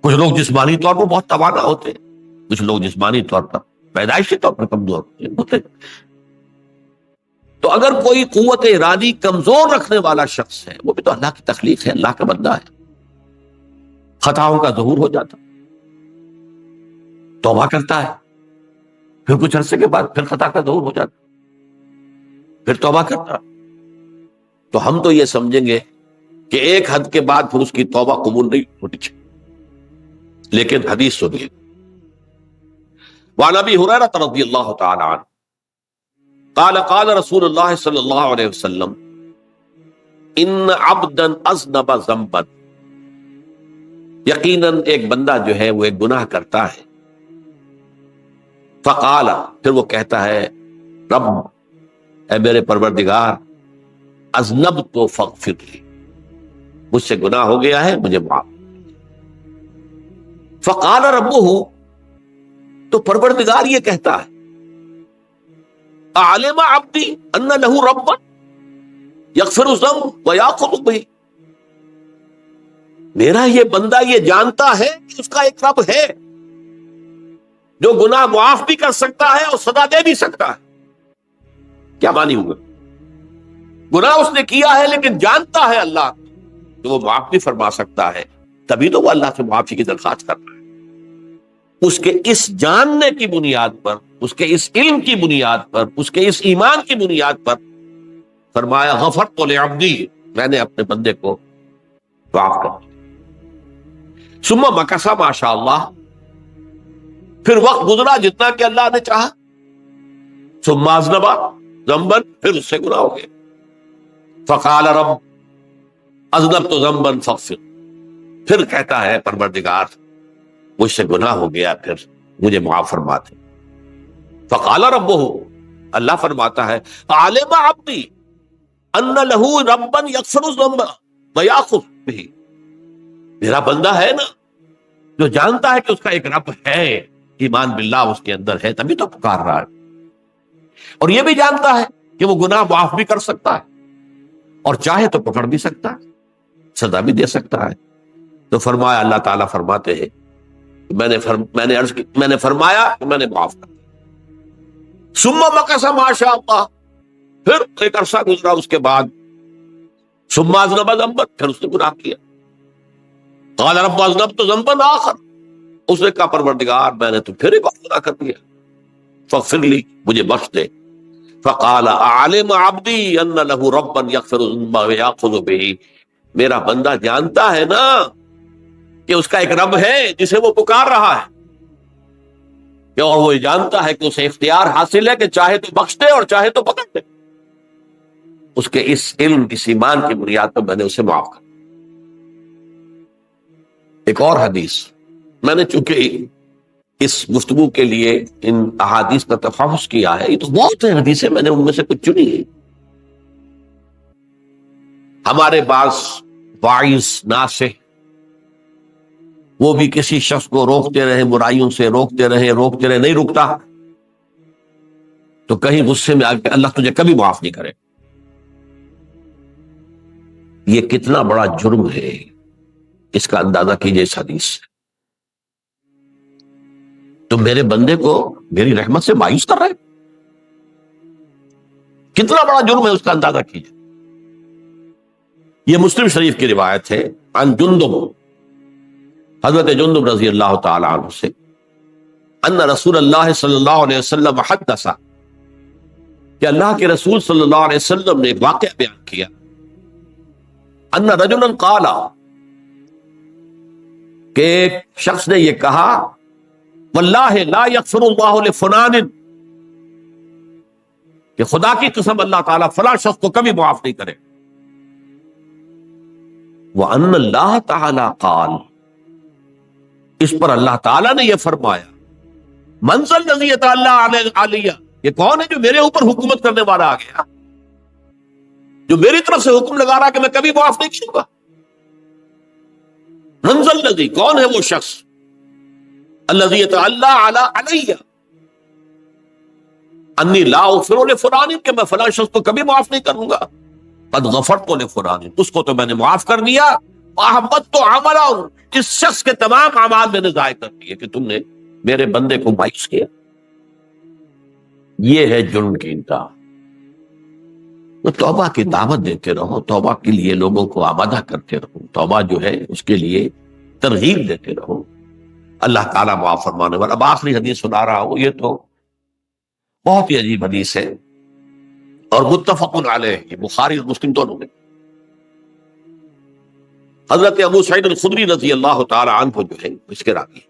کچھ لوگ جسمانی طور پر بہت توانا ہوتے ہیں، کچھ لوگ جسمانی طور پر پیدائشی طور پر کمزور ہوتے ہیں۔ تو اگر کوئی قوت ارادی کمزور رکھنے والا شخص ہے، وہ بھی تو اللہ کی تخلیق ہے، اللہ کا بندہ ہے، خطاؤں کا ظہور ہو جاتا، توبہ کرتا ہے، پھر کچھ عرصے کے بعد پھر خطا کا ظہور ہو جاتا، پھر توبہ کرتا، تو ہم تو یہ سمجھیں گے کہ ایک حد کے بعد پھر اس کی توبہ قبول نہیں ہوتی، لیکن حدیث سنیے۔ وعن ابی ہریرہ رضی اللہ تعالی عنہ قال قال رسول اللہ صلی اللہ علیہ وسلم ان عبدا اذنب ذنبا، یقیناً ایک بندہ جو ہے وہ ایک گناہ کرتا ہے، فقال، پھر وہ کہتا ہے رب، اے میرے پروردگار، اذنبت فاغفر لی، مجھ سے گناہ ہو گیا ہے، مجھے معاف۔ فقال ربہ، تو پروردگار یہ کہتا ہے اعلم عبدی ان لہ ربا یغفر الذنب ویأخذ بہ، میرا یہ بندہ یہ جانتا ہے کہ اس کا ایک رب ہے جو گناہ معاف بھی کر سکتا ہے اور سزا دے بھی سکتا ہے۔ کیا معنی ہوگا؟ گناہ اس نے کیا ہے لیکن جانتا ہے اللہ کہ وہ معاف بھی فرما سکتا ہے، تبھی تو وہ اللہ سے معافی کی درخواست کرتا ہے۔ اس کے اس جاننے کی بنیاد پر، اس کے اس علم کی بنیاد پر، اس کے اس ایمان کی بنیاد پر فرمایا غفرت لعبدی، میں نے اپنے بندے کو معاف کر دیا۔ ثم مکث ما شاء اللہ، پھر وقت گزرا جتنا کہ اللہ نے چاہا، ثم اذنب ذنبا، پھر اس سے گناہ ہو گیا، فقال رب اذنبت ذنبا فاغفر، پھر کہتا ہے پروردگار مجھ سے گناہ ہو گیا، پھر مجھے معاف فرما دے۔ فقال ربہ، اللہ فرماتا ہے عالم عبدی ان لہ ربا یغفر الذنب ویأخذ بہ، میرا بندہ ہے نا جو جانتا ہے کہ اس کا ایک رب ہے، ایمان باللہ اس کے اندر ہے، تبھی تو پکار رہا ہے، اور یہ بھی جانتا ہے کہ وہ گناہ معاف بھی کر سکتا ہے اور چاہے تو پکڑ بھی سکتا ہے، سزا بھی دے سکتا ہے۔ تو فرمایا، اللہ تعالیٰ فرماتے ہیں میں نے فرمایا کہ میں نے معاف کر دیا۔ ثم مکث ما شاء اللہ، پھر ایک عرصہ گزرا اس کے بعد، ثم اذنب ذنبا، پھر اس نے گناہ کیا، قال رب اذنبت ذنبا آخر، اس نے کہا پروردگار میں نے تو پھر ایک اور گناہ کر دیا، فاغفر لی، مجھے بخش دے۔ فقال اعلم عبدی ان لہ ربا یغفر الذنب ویأخذ بہ، میرا بندہ جانتا ہے نا کہ اس کا ایک رب ہے جسے وہ پکار رہا ہے، اور وہ جانتا ہے کہ اسے اختیار حاصل ہے کہ چاہے تو بخش دے اور چاہے تو پکڑ دے۔ اس کے اس علم، اس ایمان کی بنیاد پر میں نے اسے معاف کر۔ ایک اور حدیث، میں نے چونکہ اس گفتگو کے لیے ان احادیث کا تفحص کیا ہے، یہ تو بہت ہیں حدیثیں، میں نے ان میں سے کچھ چنی ہے۔ ہمارے بعض واعظ ناصح وہ بھی کسی شخص کو روکتے رہے، برائیوں سے روکتے رہے، نہیں رکتا، تو کہیں غصے میں آ کے اللہ تجھے کبھی معاف نہیں کرے۔ یہ کتنا بڑا جرم ہے، اس کا اندازہ کیجئے اس حدیث سے۔ تو میرے بندے کو میری رحمت سے مایوس کر رہے، کتنا بڑا جرم ہے، اس کا اندازہ کیجئے۔ یہ مسلم شریف کی روایت ہے عن جندب، حضرت جندب رضی اللہ تعالی عنہ سے، ان رسول اللہ صلی اللہ علیہ وسلم حدث، کہ اللہ کے رسول صلی اللہ علیہ وسلم نے ایک واقعہ بیان کیا، ان رجلا قال، کہ ایک شخص نے یہ کہا، واللہ لا یغفر اللہ لفلان، کہ خدا کی قسم اللہ تعالیٰ فلاں شخص کو کبھی معاف نہیں کرے، وَأَنَّ اللَّهَ تَعَالَى قَالَ، اس پر اللہ تعالیٰ نے یہ فرمایا، مَنْ ذَا الَّذِي يَتَعَلَّىٰ عَلَيَّ، یہ کون ہے جو میرے اوپر حکومت کرنے والا آ گیا، جو میری طرف سے حکم لگا رہا کہ میں کبھی معاف نہیں کروں گا۔ مَنْ ذَا الَّذِي، کون ہے وہ شخص، الَّذِي يَتَعَلَّىٰ عَلَيَّ انی لا اغفر لفلان، کہ میں فلاں شخص کو کبھی معاف نہیں کروں گا، قد غفرت لفلان، اس کو تو میں نے معاف کر دیا، وَأَحْبَطْتُ عَمَلَهُ، اس شخص کے تمام اعمال میں نے ضائع کر دیے کہ تم نے میرے بندے کو مایوس کیا۔ یہ ہے جرم کی انتہا۔ تو توبہ کی دعوت دیتے رہو، توبہ کے لیے لوگوں کو آمادہ کرتے رہو، توبہ جو ہے اس کے لیے ترغیب دیتے رہو، اللہ تعالیٰ معاف فرمانے والا۔ اب آخری حدیث سنا رہا ہوں، یہ تو بہت ہی عجیب حدیث ہے اور متفق علیہ، یہ بخاری اور مسلم دونوں میں۔ حضرت ابو سعید الخدری رضی اللہ تعالی عنہ جو ہے اس کے راوی،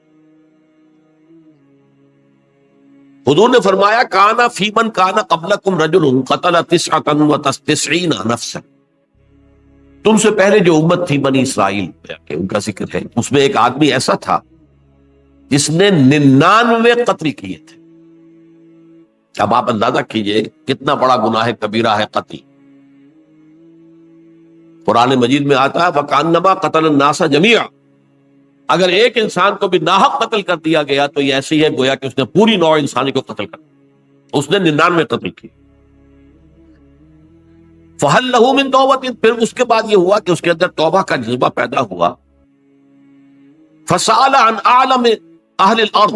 حضور نے فرمایا، کانا فی من کانا قبلکم رجل قتل 99 نفسا، تم سے پہلے جو امت تھی بنی اسرائیل ان کا ذکر ہے، اس میں ایک آدمی ایسا تھا جس نے 99 قتل کیے تھے۔ اب آپ اندازہ کیجئے کتنا بڑا گناہ کبیرہ ہے قتل۔ قرآن مجید میں آتا ہے فَكَأَنَّمَا قَتَلَ النَّاسَ جَمِيعًا، اگر ایک انسان کو بھی ناحق قتل کر دیا گیا تو یہ ایسی ہے گویا کہ اس نے پوری نوع انسانی کو قتل کر دیا، اس نے 99 قتل کی۔ فَهَلْ لَهُ مِن تَوْبَةٍ، پھر اس کے بعد یہ ہوا کہ اس کے اندر توبہ کا جذبہ پیدا ہوا۔ فَسَأَلَ عَنْ أَعْلَمِ أَهْلِ الْأَرْضِ،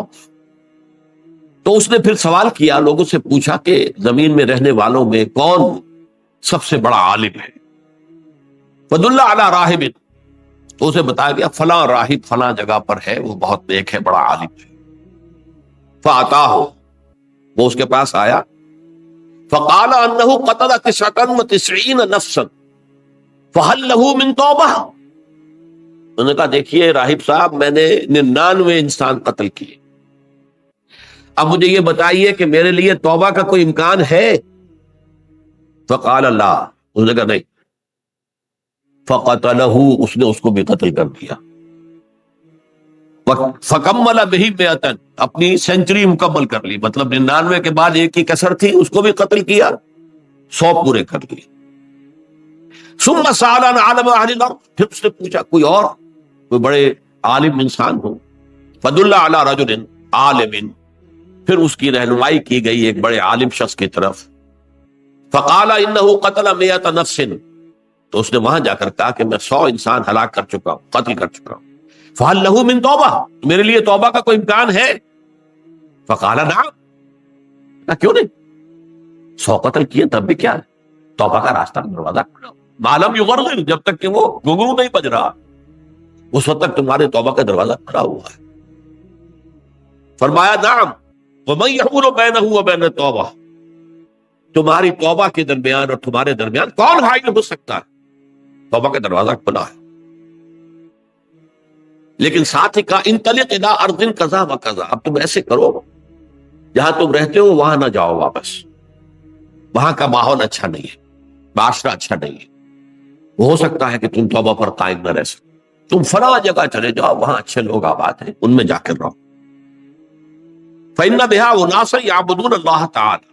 تو اس نے پھر سوال کیا، لوگوں سے پوچھا کہ زمین میں رہنے والوں میں کون سب سے بڑا عالم ہے۔ فَدُلَّ عَلَىٰ رَاهِبٍ، تو اسے بتایا گیا فلاں راہب فلاں جگہ پر ہے، وہ بہت نیک ہے، بڑا عالم ہے۔ فَأَتَاهُ، وہ اس کے پاس آیا، فَقَالَ أَنَّهُ قَتَلَ 99 نَفْسًا فَهَلْ لَهُ مِن تَوْبَةٍ، انہوں نے کہا دیکھیے راہب صاحب، میں نے 99 انسان قتل کیے، اب مجھے یہ بتائیے کہ میرے لیے توبہ کا کوئی امکان ہے؟ فقال لا، اس نے کہا نہیں۔ فقتلہ، اس نے اس کو بھی قتل کر دیا۔ فکمل بہ 100، اپنی سینچری مکمل کر لی، مطلب 99 کے بعد ایک کی کسر تھی، اس کو بھی قتل کیا، 100 پورے کر لیے۔ ثم سأل عن عالم اہل الارض، پھر اس نے پوچھا کوئی اور کوئی بڑے عالم انسان ہو۔ فدل علی رجل عالم، پھر اس کی رہنمائی کی گئی ایک بڑے عالم شخص کی طرف۔ فقال انه قتل 100 نفس، تو اس نے وہاں جا کر کہا کہ میں 100 انسان ہلاک کر چکا ہوں، قتل کر چکا ہوں۔ فهل له من توبہ، میرے لیے توبہ کا کوئی امکان ہے؟ فقال نعم، کیوں نہیں، 100 قتل کیے تب بھی کیا ہے، توبہ کا راستہ دروازہ کھلا، معلوم یغرغر، جب تک کہ وہ گھنگرو نہیں بج رہا اس وقت تک تمہارے توبہ کا دروازہ کھلا ہوا ہے۔ فرمایا نعم، ومن يحول بینہ وبین التوبہ، تمہاری توبہ کے درمیان اور تمہارے درمیان کون حائل ہو سکتا ہے، توبہ کا دروازہ کھلا ہے۔ لیکن ساتھ ہی کہا انطلق الی ارض کذا و کذا، اب تم ایسے کرو جہاں تم رہتے ہو وہاں نہ جاؤ واپس، وہاں کا ماحول اچھا نہیں ہے، معاشرہ اچھا نہیں ہے، ہو سکتا ہے کہ تم توبہ پر قائم نہ رہ سکو، تم فلاں جگہ چلے جاؤ، وہاں اچھے لوگ آباد ہیں، ان میں جا کر رہو۔ فإن بها أناسا يعبدون اللہ تعالی،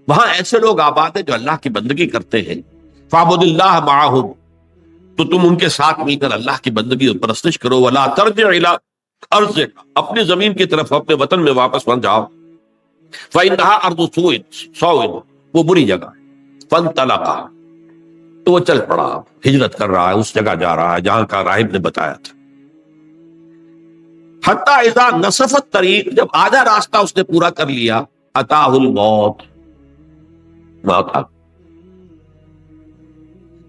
وہاں ایسے لوگ آباد ہیں جو اللہ کی بندگی کرتے ہیں۔ فاعبد اللہ معهم، تو تم ان کے ساتھ مل کر اللہ کی بندگی اور پرستش کرو۔ ولا ترجع الى ارضک، اپنی زمین کی طرف اپنے وطن میں واپس پلٹ جاؤ۔ فإنها ارض سوء، وہ بری جگہ ہے۔ فانطلقا، تو وہ چل پڑا، ہجرت کر رہا ہے، اس جگہ جا رہا ہے جہاں کا راہب نے بتایا تھا۔ حتی اذا نصف الطریق، جب آدھا راستہ اس نے پورا کر لیا، اتاہ الموت، موت آ،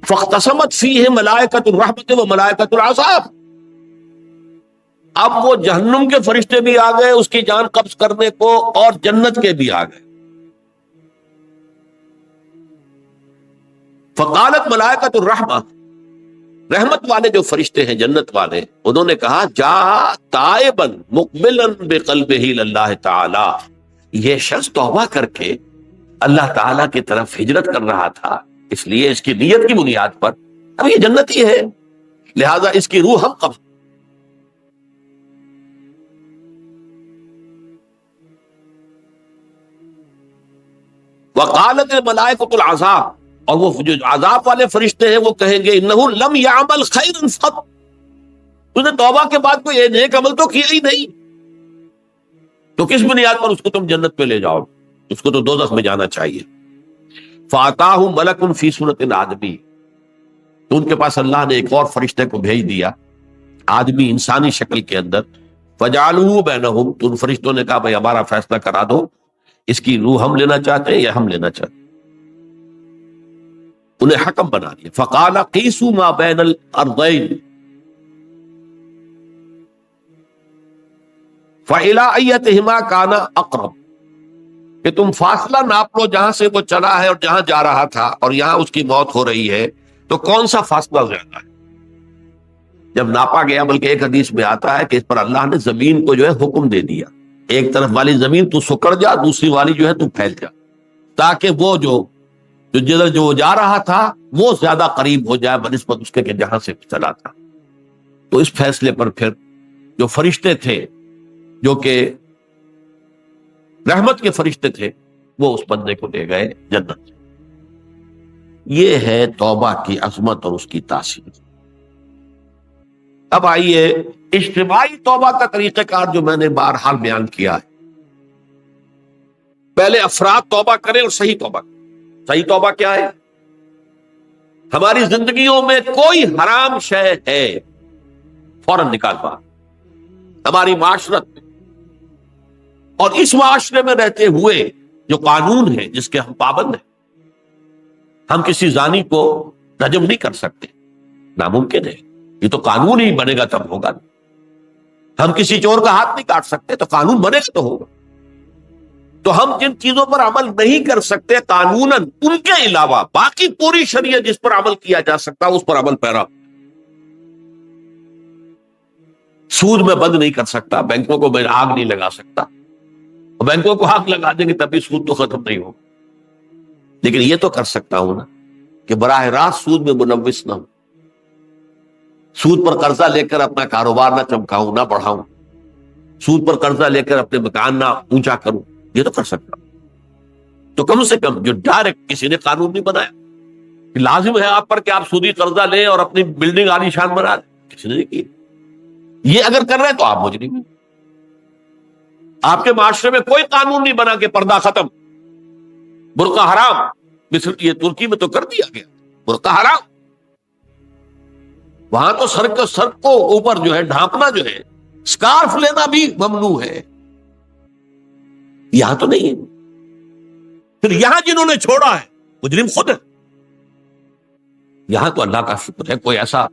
فاختصمت فیہ ملائکۃ الرحمت و ملائکۃ العذاب. اب وہ جہنم کے فرشتے بھی آ گئے اس کی جان قبض کرنے کو، اور جنت کے بھی آ گئے. فقالت ملائکۃ الرحمہ، رحمت والے جو فرشتے ہیں جنت والے، انہوں نے کہا جا تائبا مقبلا بقلبہ اللہ تعالی، یہ شخص توبہ کر کے اللہ تعالیٰ کی طرف ہجرت کر رہا تھا، اس لیے اس کی نیت کی بنیاد پر اب یہ جنتی ہے، لہذا اس کی روح ہم قبض. وقالت الملائکۃ العذاب، اور وہ جو عذاب والے فرشتے ہیں وہ کہیں گے انہ لم یعمل خیرا قط، تو نے توبہ کے بعد کوئی نیک عمل تو کیا ہی نہیں، تو کس بنیاد پر اس کو تم جنت پہ لے جاؤ، اس کو تو دوزخ میں جانا چاہیے. فاتاہ ملک فی صورت آدمی، تو ان کے پاس اللہ نے ایک اور فرشتے کو بھیج دیا آدمی انسانی شکل کے اندر. فجعلوہ بینہم، تو ان فرشتوں نے کہا بھائی ہمارا فیصلہ کرا دو، اس کی روح ہم لینا چاہتے ہیں یا ہم لینا چاہتے ہیں. انہیں حکم بنا دیا. فقال قیسوا ما بین الارضین فإلی ایتہما کان اقرب، کہ تم فاصلہ ناپ لو جہاں سے وہ چلا ہے اور جہاں جا رہا تھا اور یہاں اس کی موت ہو رہی ہے، تو کون سا فاصلہ زیادہ ہے. جب ناپا گیا، بلکہ ایک حدیث میں آتا ہے کہ اس پر اللہ نے زمین کو جو ہے حکم دے دیا، ایک طرف والی زمین تو سکڑ جا، دوسری والی جو ہے تو پھیل جا، تاکہ وہ جو جدھر جو جا رہا تھا وہ زیادہ قریب ہو جائے بنسبت اس کے کہ جہاں سے چلا تھا. تو اس فیصلے پر پھر جو فرشتے تھے جو کہ رحمت کے فرشتے تھے وہ اس بندے کو لے گئے جنت. یہ ہے توبہ کی عظمت اور اس کی تاثیر. اب آئیے اجتماعی توبہ کا طریقہ کار جو میں نے بہرحال بیان کیا ہے. پہلے افراد توبہ کریں اور صحیح توبہ کریں. صحیح توبہ کیا ہے؟ ہماری زندگیوں میں کوئی حرام شے ہے فوراً نکال پا ہماری معاشرت میں، اور اس معاشرے میں رہتے ہوئے جو قانون ہے جس کے ہم پابند ہیں. ہم کسی زانی کو رجم نہیں کر سکتے، ناممکن ہے، یہ تو قانون ہی بنے گا تب ہوگا. ہم کسی چور کا ہاتھ نہیں کاٹ سکتے، تو قانون بنے گا تو ہوگا. تو ہم جن چیزوں پر عمل نہیں کر سکتے قانوناً، ان کے علاوہ باقی پوری شریعت جس پر عمل کیا جا سکتا اس پر عمل پیرا. سود میں بند نہیں کر سکتا، بینکوں کو میں آگ نہیں لگا سکتا، بینکوں کو آگ لگا دیں گے تب بھی سود تو ختم نہیں ہوگا. لیکن یہ تو کر سکتا ہوں نا کہ براہ راست سود میں ملوث نہ ہوں، سود پر قرضہ لے کر اپنا کاروبار نہ چمکاؤں نہ بڑھاؤں، سود پر قرضہ لے کر اپنے مکان نہ اونچا کروں، یہ تو کر سکتا ہوں. تو کم سے کم جو ڈائریکٹ کسی نے قانون نہیں بنایا کہ لازم ہے آپ پر کہ آپ سودی قرضہ لیں اور اپنی بلڈنگ عالی شان بنا لیں، کسی نے نہیں کی. یہ اگر کر رہے ہیں تو آپ مجرم ہیں. آپ کے معاشرے میں کوئی قانون نہیں بنا کہ پردہ ختم، برقع حرام. مثل یہ ترکی میں تو کر دیا گیا برقع حرام، وہاں تو سر کو اوپر جو ہے ڈھانپنا جو ہے، اسکارف لینا بھی ممنوع ہے. یہاں تو نہیں ہے. پھر یہاں جنہوں نے چھوڑا ہے مجرم خود ہے. یہاں تو اللہ کا شکر ہے کوئی ایسا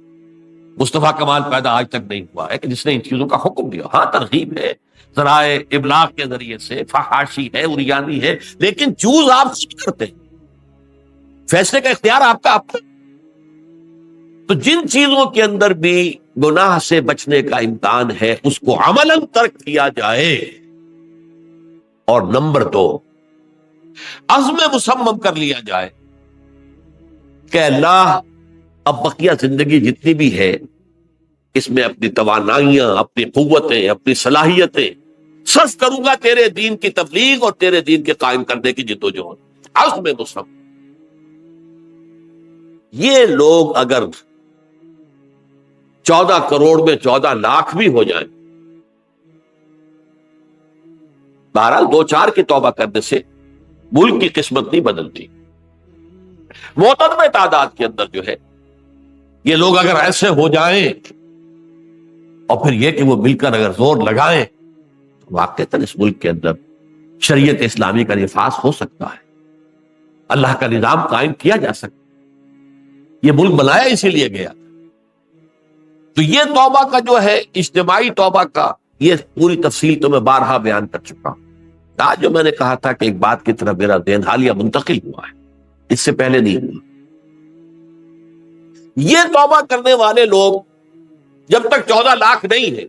مصطفیٰ کمال پیدا آج تک نہیں ہوا ہے کہ جس نے ان چیزوں کا حکم دیا. ہاں ترغیب ہے ذرائع ابلاغ کے ذریعے سے، فحاشی ہے، اریانی ہے، لیکن چوز آپ خود کرتے ہیں، فیصلے کا اختیار آپ کا اپنا. تو جن چیزوں کے اندر بھی گناہ سے بچنے کا امکان ہے اس کو عملاً ترک کیا جائے. اور نمبر 2، عزم مصمم کر لیا جائے کہ اللہ اب بقیہ زندگی جتنی بھی ہے اس میں اپنی توانائیاں، اپنی قوتیں، اپنی صلاحیتیں صرف کروں گا تیرے دین کی تبلیغ اور تیرے دین کے قائم کرنے کی جدوجہد. عزم مصمم. یہ لوگ اگر 14 کروڑ میں 14 لاکھ بھی ہو جائیں، بہرحال 2-4 کی توبہ کرنے سے ملک کی قسمت نہیں بدلتی. معتدل تعداد کے اندر جو ہے یہ لوگ اگر ایسے ہو جائیں اور پھر یہ کہ وہ مل کر اگر زور لگائیں تو واقعتاً اس ملک کے اندر شریعت اسلامی کا نفاذ ہو سکتا ہے، اللہ کا نظام قائم کیا جا سکتا ہے. یہ ملک بنایا اسی لیے گیا. تو یہ توبہ کا جو ہے اجتماعی توبہ کا یہ پوری تفصیل تو میں بارہا بیان کر چکا ہوں. آج جو میں نے کہا تھا کہ ایک بات کی طرف میرا ذہن حالیہ منتقل ہوا ہے، اس سے پہلے نہیں ہوا. یہ توبہ کرنے والے لوگ جب تک 14 لاکھ نہیں ہے،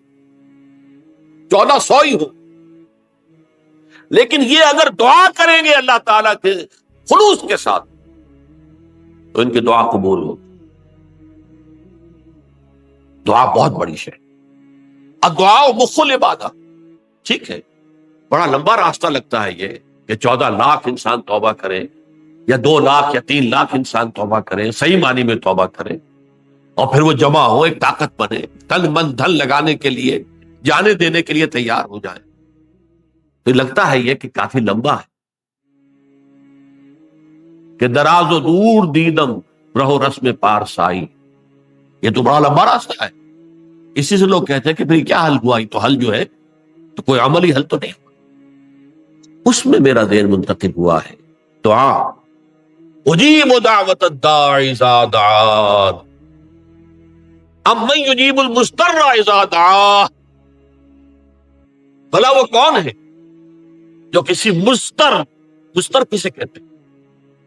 1400 ہی ہو، لیکن یہ اگر دعا کریں گے اللہ تعالیٰ کے خلوص کے ساتھ تو ان کی دعا قبول ہو. دعا بہت بڑی شے. الدعاء مخ العبادہ. ٹھیک ہے، بڑا لمبا راستہ لگتا ہے یہ کہ 14 لاکھ انسان توبہ کرے یا 2 لاکھ یا 3 لاکھ انسان توبہ کرے، صحیح معنی میں توبہ کرے، اور پھر وہ جمع ہو، ایک طاقت بنے، تن من دھن لگانے کے لیے، جانے دینے کے لیے تیار ہو جائے. تو لگتا ہے یہ کہ کافی لمبا ہے کہ دراز و دور دیدم رہو رسم پارسائی. یہ تو بڑا لمبا راستہ ہے. اسی سے لوگ کہتے ہیں کہ پھر کیا حل ہوا؟ تو حل جو ہے تو کوئی عملی حل تو نہیں. اس میں میرا ذہن منتقل ہوا ہے دعا. اجیب دعوت الداعی اذا دعان امن یجیب المضطر اذا دعا. بھلا وہ کون ہے جو کسی مضطر کسے کہتے ہیں؟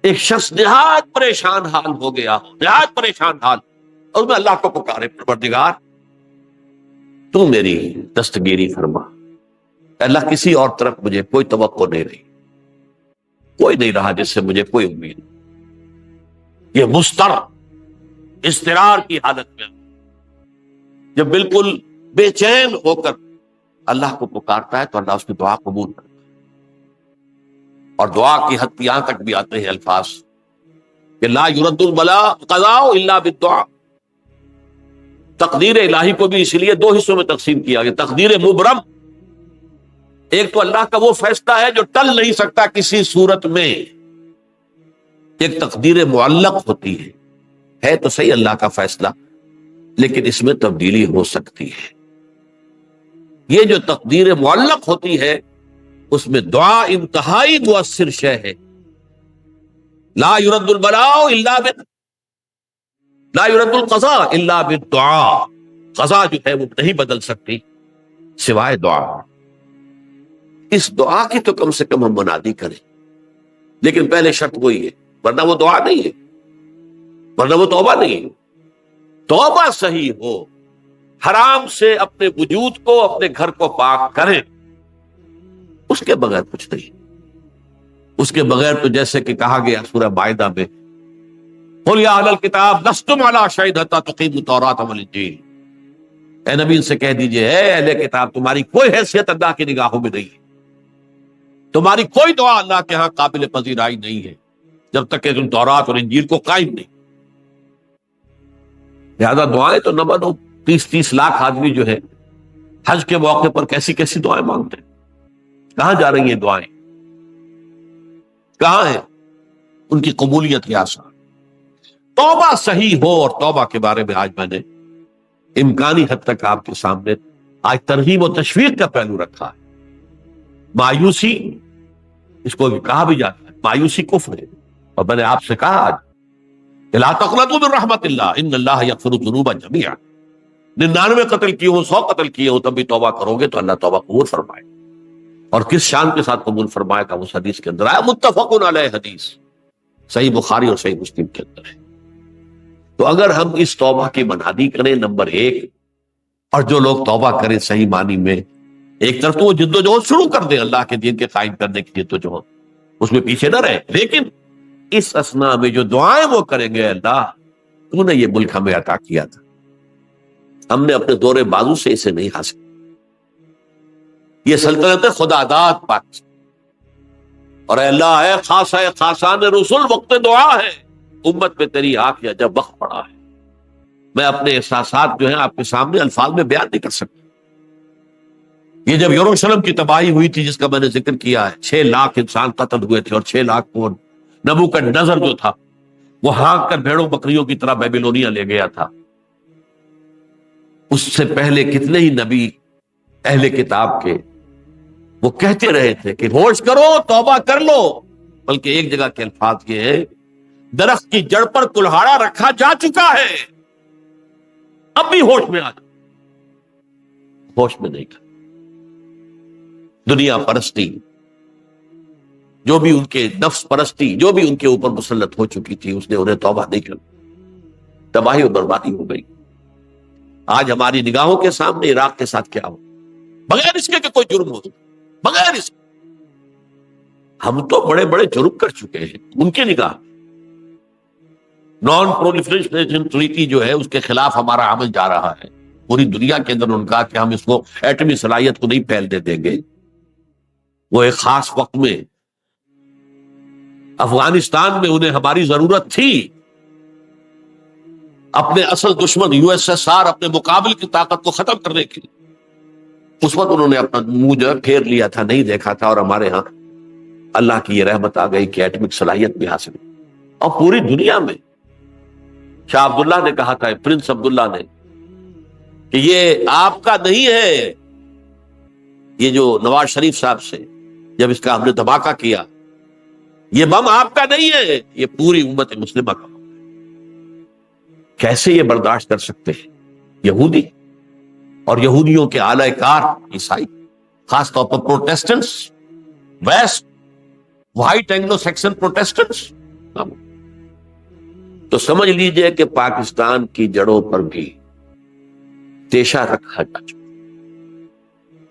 ایک شخص نہایت پریشان حال ہو گیا، نہایت پریشان حال، اور میں اللہ کو پکارے، پروردگار تو میری دستگیری فرما. اللہ کسی اور طرف مجھے کوئی توقع نہیں رہی، کوئی نہیں رہا جس سے مجھے کوئی امید. یہ مضطر اضطرار کی حالت میں جب بالکل بے چین ہو کر اللہ کو پکارتا ہے تو اللہ اس کی دعا قبول کرتا ہے. اور دعا کی حد یہاں تک بھی آتے ہیں الفاظ کہ لا یرد البلاء قضاء الا بالدعاء. تقدیر الہی کو بھی اسی لیے 2 حصوں میں تقسیم کیا گیا. تقدیر مبرم، ایک تو اللہ کا وہ فیصلہ ہے جو ٹل نہیں سکتا کسی صورت میں. ایک تقدیر معلق ہوتی ہے تو صحیح اللہ کا فیصلہ، لیکن اس میں تبدیلی ہو سکتی ہے. یہ جو تقدیر معلق ہوتی ہے اس میں دعا انتہائی مؤثر شے ہے. لا يرد البلاء الا لا يرد القضاء الا بالدعاء. قضا جو ہے وہ نہیں بدل سکتی سوائے دعا. اس دعا کی تو کم سے کم ہم منادی کریں، لیکن پہلے شرط وہی ہے، ورنہ وہ دعا نہیں ہے، ورنہ وہ توبہ نہیں ہے. توبہ صحیح ہو، حرام سے اپنے وجود کو، اپنے گھر کو پاک کریں، اس کے بغیر کچھ نہیں. اس کے بغیر تو جیسے کہ کہا گیا سورہ مائدہ میں قل یا اہل الکتاب لستم علی شیء حتی تقیموا التوراۃ والانجیل. اے نبی ان سے کہہ دیجئے اے اہل کتاب تمہاری کوئی حیثیت اللہ کی نگاہوں میں نہیں ہے، تمہاری کوئی دعا اللہ کے ہاں قابل پذیرائی نہیں ہے جب تک کہ تم تورات اور انجیل کو قائم نہیں. لہذا دعائیں تو نہ بنو. 30 لاکھ آدمی جو ہے حج کے موقع پر کیسی کیسی دعائیں مانگتے ہیں. کہاں جا رہی ہیں دعائیں؟ کہاں ہے ان کی قبولیت کے آثار؟ توبہ صحیح ہو. اور توبہ کے بارے میں آج میں نے امکانی حد تک آپ کے سامنے آج ترغیب و تشویق کا پہلو رکھا ہے. مایوسی اس کو بھی کہا بھی جاتا ہے، مایوسی کفر ہے. اور میں نے آپ سے کہا آج لا تقنطوا من رحمت اللہ ان اللہ یغفر الذنوب جميعا. 99 قتل کیے ہو، 100 قتل کیے ہو، تب بھی توبہ کرو گے تو اللہ توبہ قبول فرمائے. اور کس شان کے ساتھ قبول فرمائے گا اس حدیث کے اندر آیا، متفق علیہ حدیث صحیح بخاری اور صحیح مسلم کے اندر ہے. تو اگر ہم اس توبہ کی منادی کریں نمبر 1، اور جو لوگ توبہ کریں صحیح معنی میں، ایک طرف تو وہ جد و جہد شروع کر دیں اللہ کے دین کے قائم کرنے کی جد و جہد، اس میں پیچھے نہ رہے، لیکن اس اسنا میں جو دعائیں وہ کریں گے اللہ تو نے یہ ملک ہمیں عطا کیا تھا، ہم نے اپنے دور بازو سے اسے نہیں حاصل، یہ سلطنت خدا داد پاکستان. اور اے اللہ ہے خاص ہے خاصان رسول وقت دعا ہے، امت میں تیری آنکھ یا جب وقت پڑا ہے. میں اپنے احساسات جو ہیں آپ کے سامنے الفاظ میں بیان نہیں کر سکتا. یہ جب یروشلم کی تباہی ہوئی تھی جس کا میں نے ذکر کیا ہے، 6 لاکھ انسان قتل ہوئے تھے، اور 6 لاکھ کو نبوکدنضر جو تھا وہ ہانک کر بھیڑوں بکریوں کی طرح بیبیلونیا لے گیا تھا. اس سے پہلے کتنے ہی نبی اہل کتاب کے وہ کہتے رہے تھے کہ ہوش کرو، توبہ کر لو. بلکہ ایک جگہ کے الفاظ یہ ہے درخت کی جڑ پر کلہاڑا رکھا جا چکا ہے، اب بھی ہوش میں آ جاؤ، ہوش میں نہیں کر۔ دنیا پرستی، جو بھی ان کے نفس پرستی جو بھی ان کے اوپر مسلط ہو چکی تھی، اس نے انہیں توبہ نہیں کر، تباہی اور بربادی ہو گئی۔ آج ہماری نگاہوں کے سامنے عراق کے ساتھ کیا ہو، بغیر اس کے کہ کوئی جرم ہو، بغیر اس کے ہم تو بڑے بڑے جرم کر چکے ہیں ان کی نگاہ۔ نان پرولیفریشن ٹریٹی جو ہے اس کے خلاف ہمارا عمل جا رہا ہے پوری دنیا کے اندر، ان کا کہ ہم اس کو ایٹمی صلاحیت کو نہیں پھیلنے دیں گے۔ وہ ایک خاص وقت میں افغانستان میں انہیں ہماری ضرورت تھی، اپنے اصل دشمن یو ایس ایس آر اپنے مقابل کی طاقت کو ختم کرنے کے لیے، اس وقت انہوں نے اپنا منہ جو ہے پھیر لیا تھا، نہیں دیکھا تھا، اور ہمارے ہاں اللہ کی یہ رحمت آ گئی کہ ایٹمک صلاحیت بھی حاصل ہوئی۔ اور پوری دنیا میں شاہ عبداللہ نے کہا تھا، پرنس عبداللہ نے، کہ یہ آپ کا نہیں ہے، یہ جو نواز شریف صاحب سے جب اس کا ہم نے دھماکہ کیا، یہ بم آپ کا نہیں ہے، یہ پوری امت مسلمہ کا۔ کیسے یہ برداشت کر سکتے ہیں یہودی اور یہودیوں کے اعلی کار عیسائی، خاص طور پر Protestants, west white Anglo Saxon Protestants? تو سمجھ لیجئے کہ پاکستان کی جڑوں پر بھی تیشہ رکھا جا چکا۔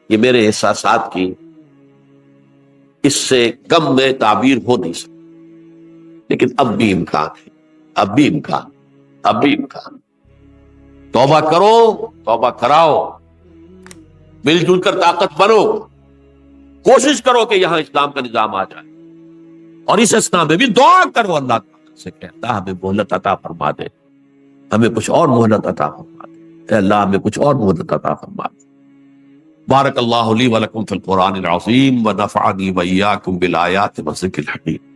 یہ میرے احساسات کی اس سے کم میں تعبیر ہو نہیں سکتی، لیکن اب بھی امکان ہے، اب بھی امکان، اب بھی امکان۔ توبہ کرو، توبہ کراؤ، مل جل کر طاقت بنو، کوشش کرو کہ یہاں اسلام کا نظام آ جائے، اور اس اسنا میں بھی دعا کرو اللہ تعالیٰ سے کہ اللہ ہمیں مہلت عطا فرما دے، ہمیں کچھ اور مہلت عطا فرما دے، اے اللہ ہمیں کچھ اور مہلت عطا فرما دے۔ بارک اللہ لی ولکم فی القرآن العظیم ونفعنی وإیاکم بالآیات والذکر الحکیم۔